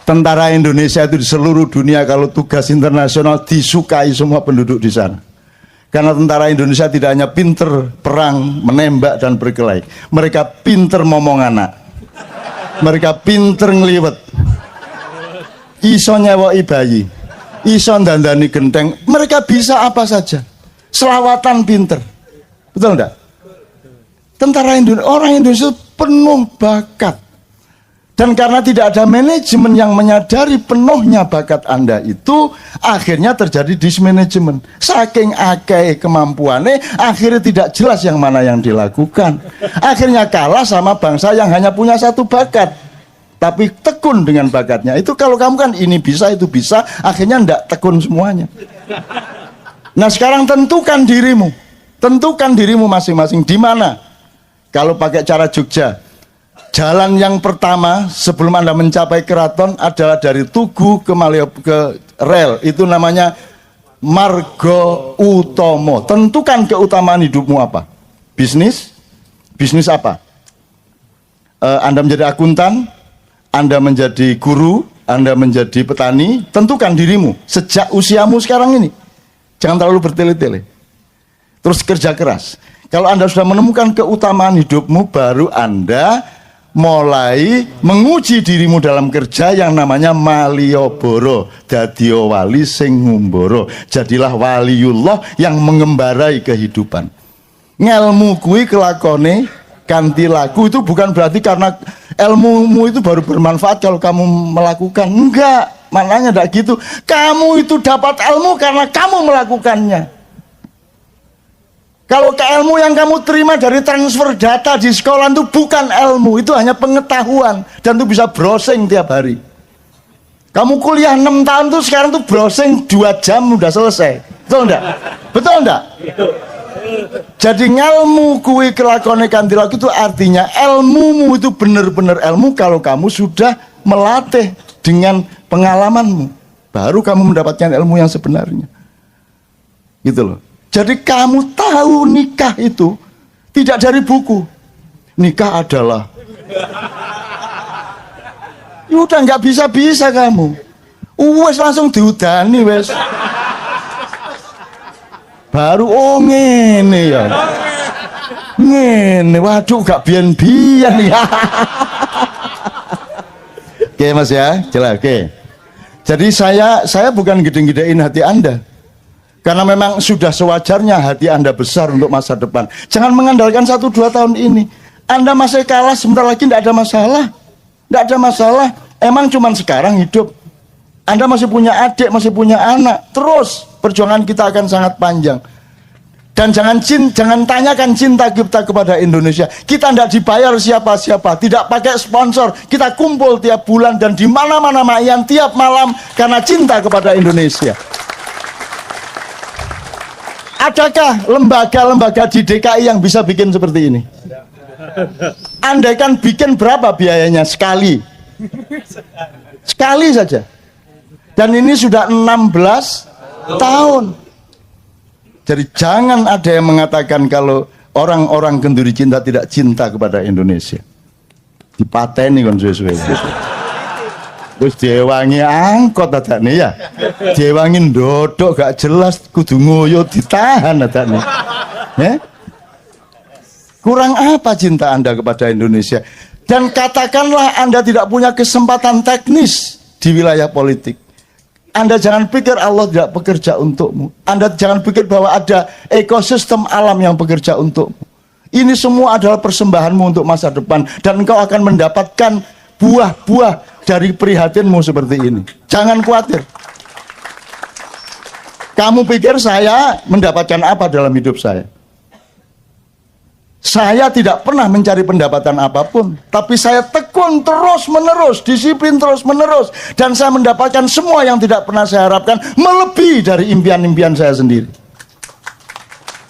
Tentara Indonesia itu di seluruh dunia kalau tugas internasional disukai semua penduduk di sana. Karena tentara Indonesia tidak hanya pinter perang, menembak dan berkelahi. Mereka pinter ngomong anak. Mereka pinter ngeliwet. Iso nyewoi bayi. Iso dandani genteng. Mereka bisa apa saja. Selawatan pinter. Betul enggak? Tentara Indonesia, orang Indonesia penuh bakat. Dan karena tidak ada manajemen yang menyadari penuhnya bakat Anda itu, akhirnya terjadi dismanajemen. Saking akeh kemampuannya, akhirnya tidak jelas yang mana yang dilakukan. Akhirnya kalah sama bangsa yang hanya punya satu bakat, tapi tekun dengan bakatnya. Itu kalau kamu kan ini bisa, itu bisa, akhirnya ndak tekun semuanya. Nah sekarang tentukan dirimu masing-masing di mana. Kalau pakai cara Jogja, jalan yang pertama sebelum Anda mencapai keraton adalah dari Tugu ke rel. Itu namanya margo utomo. Tentukan keutamaan hidupmu apa. Bisnis apa? Anda menjadi akuntan, Anda menjadi guru, Anda menjadi petani. Tentukan dirimu sejak usiamu sekarang ini. Jangan terlalu bertele-tele. Terus kerja keras. Kalau Anda sudah menemukan keutamaan hidupmu, baru Anda mulai menguji dirimu dalam kerja yang namanya Malioboro. Dadio wali sing ngumboro. Jadilah waliullah yang mengembarai kehidupan. Ngelmu kui kelakone ganti laku. Itu bukan berarti karena ilmumu itu baru bermanfaat kalau kamu melakukan. Enggak, maknanya enggak gitu. Kamu itu dapat ilmu karena kamu melakukannya. Kalau ilmu yang kamu terima dari transfer data di sekolah itu bukan ilmu, itu hanya pengetahuan, dan itu bisa browsing tiap hari. Kamu kuliah 6 tahun tuh sekarang tuh browsing 2 jam udah selesai. Betul enggak? Betul enggak? Jadi ngelmu kui kelakone kanthi laku itu artinya ilmumu itu benar-benar ilmu kalau kamu sudah melatih dengan pengalamanmu. Baru kamu mendapatkan ilmu yang sebenarnya. Gitu loh. Jadi kamu tahu nikah itu tidak dari buku. Nikah adalah udah nggak bisa kamu. Wes langsung diudani wes. Baru ngene ya. Ngene, waduh gak biyen-biyen ya. Oke Mas ya, jelas oke. Jadi saya bukan gede-gedein hati Anda. Karena memang sudah sewajarnya hati Anda besar untuk masa depan. Jangan mengandalkan 1-2 tahun ini. Anda masih kalah, sebentar lagi tidak ada masalah. Tidak ada masalah. Emang cuman sekarang hidup. Anda masih punya adik, masih punya anak. Terus perjuangan kita akan sangat panjang. Dan jangan tanyakan cinta kita kepada Indonesia. Kita tidak dibayar siapa-siapa, tidak pakai sponsor. Kita kumpul tiap bulan dan di mana-mana mayan tiap malam karena cinta kepada Indonesia. Adakah lembaga-lembaga di DKI yang bisa bikin seperti ini? Andaikan bikin berapa biayanya? Sekali saja. Dan ini sudah 16 tahun. Jadi jangan ada yang mengatakan kalau orang-orang Kenduri Cinta tidak cinta kepada Indonesia. Dipateni kon suwe-suwe. Wis diewangi angkot adane ya. Diewangi ndodok gak jelas kudu ngoyo ditahan adane. Kurang apa cinta Anda kepada Indonesia? Dan katakanlah Anda tidak punya kesempatan teknis di wilayah politik. Anda jangan pikir Allah tidak bekerja untukmu. Anda jangan pikir bahwa ada ekosistem alam yang bekerja untukmu. Ini semua adalah persembahanmu untuk masa depan, dan engkau akan mendapatkan buah-buah dari prihatinmu seperti ini. Jangan khawatir. Kamu pikir saya mendapatkan apa dalam hidup saya? Saya tidak pernah mencari pendapatan apapun, tapi saya tekun terus menerus, disiplin terus menerus, dan saya mendapatkan semua yang tidak pernah saya harapkan, melebihi dari impian-impian saya sendiri.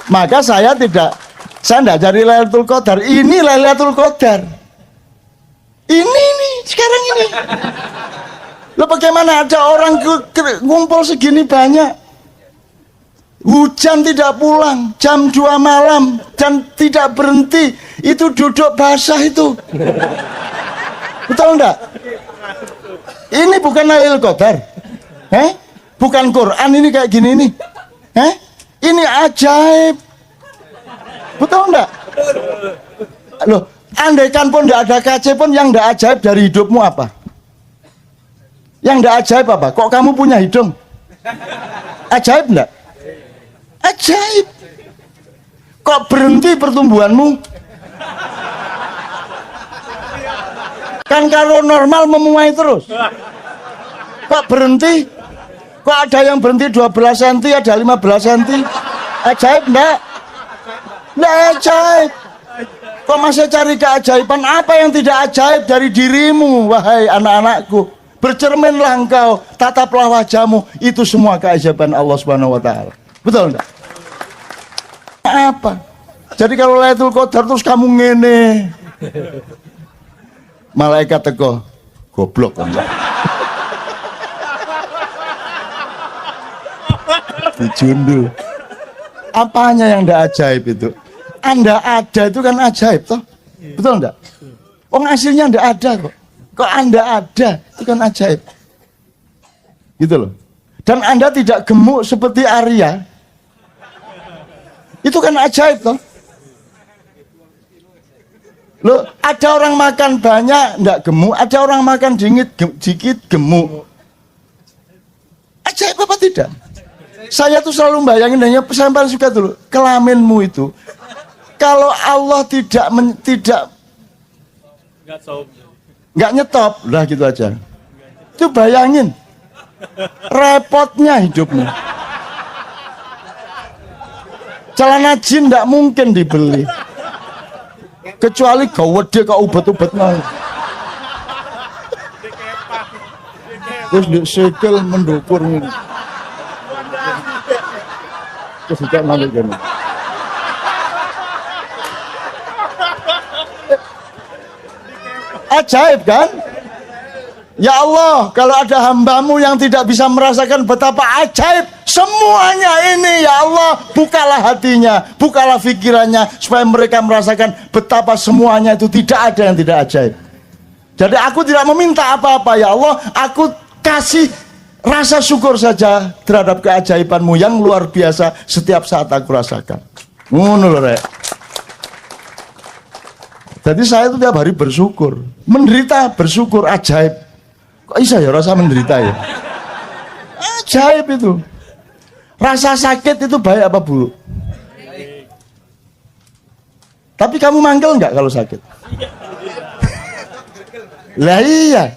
Maka saya tidak cari Lailatul Qadar. Ini Lailatul Qadar. Ini sekarang ini. Loh, bagaimana ada orang ngumpul segini banyak? Hujan tidak pulang, jam 2 malam, dan tidak berhenti. Itu duduk basah itu. Betul enggak? Ini bukan Lailatul Qadar. Bukan Quran ini kayak gini nih. Ini ajaib. Betul enggak? Loh, andaikan pun enggak ada kaca pun, yang enggak ajaib dari hidupmu apa? Yang enggak ajaib apa? Kok kamu punya hidung? Ajaib enggak? Ajaib. Kok berhenti pertumbuhanmu? Kan kalau normal memuai terus. Kok berhenti? Kok ada yang berhenti 12 cm, ada 15 cm? Ajaib enggak? Enggak ajaib. Kok masih cari keajaiban? Apa yang tidak ajaib dari dirimu, wahai anak-anakku? Bercerminlah engkau, tataplah wajahmu. Itu semua keajaiban Allah Subhanahu wa Ta'ala. Betul enggak? Apa? Jadi kalau Lailatul Qadar terus kamu ngene, malaikat teko, goblok enggak? Dijundul. Apanya yang enggak ajaib itu? Anda ada itu kan ajaib toh? Betul enggak? Wong hasilnya enggak ada kok. Kok Anda ada itu kan ajaib. Gitu loh. Dan Anda tidak gemuk seperti Arya. Itu kan ajaib toh. Loh, ada orang makan banyak enggak gemuk, ada orang makan dikit gemuk. Ajaib apa tidak? Saya tuh selalu bayangin, hanya sampai suka dulu, kelaminmu itu kalau Allah tidak nggak nyetop, lah gitu aja. Itu bayangin repotnya hidupmu. Celana jin nggak mungkin dibeli, kecuali gawede kau ubat-ubat mau. Terus di sekel mendukur ini. Terus tidak nangis gini. Ajaib kan? Ya Allah, kalau ada hambamu yang tidak bisa merasakan betapa ajaib semuanya ini, ya Allah, bukalah hatinya, bukalah pikirannya, supaya mereka merasakan betapa semuanya itu tidak ada yang tidak ajaib. Jadi aku tidak meminta apa-apa, ya Allah, aku kasih rasa syukur saja terhadap keajaibanmu yang luar biasa setiap saat aku rasakan. Ngono lho, Rek. Jadi saya itu tiap hari bersyukur, menderita bersyukur, ajaib. Kok bisa ya rasa menderita ya? Ajaib itu. Rasa sakit itu baik apa buruk? Tapi kamu manggil nggak kalau sakit? Lah iya.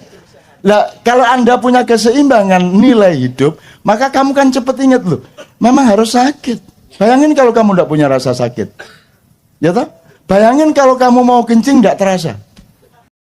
Lah kalau Anda punya keseimbangan nilai hidup, maka kamu kan cepet ingat loh, memang harus sakit. Bayangin kalau kamu nggak punya rasa sakit, ya toh? Bayangin kalau kamu mau kencing nggak terasa.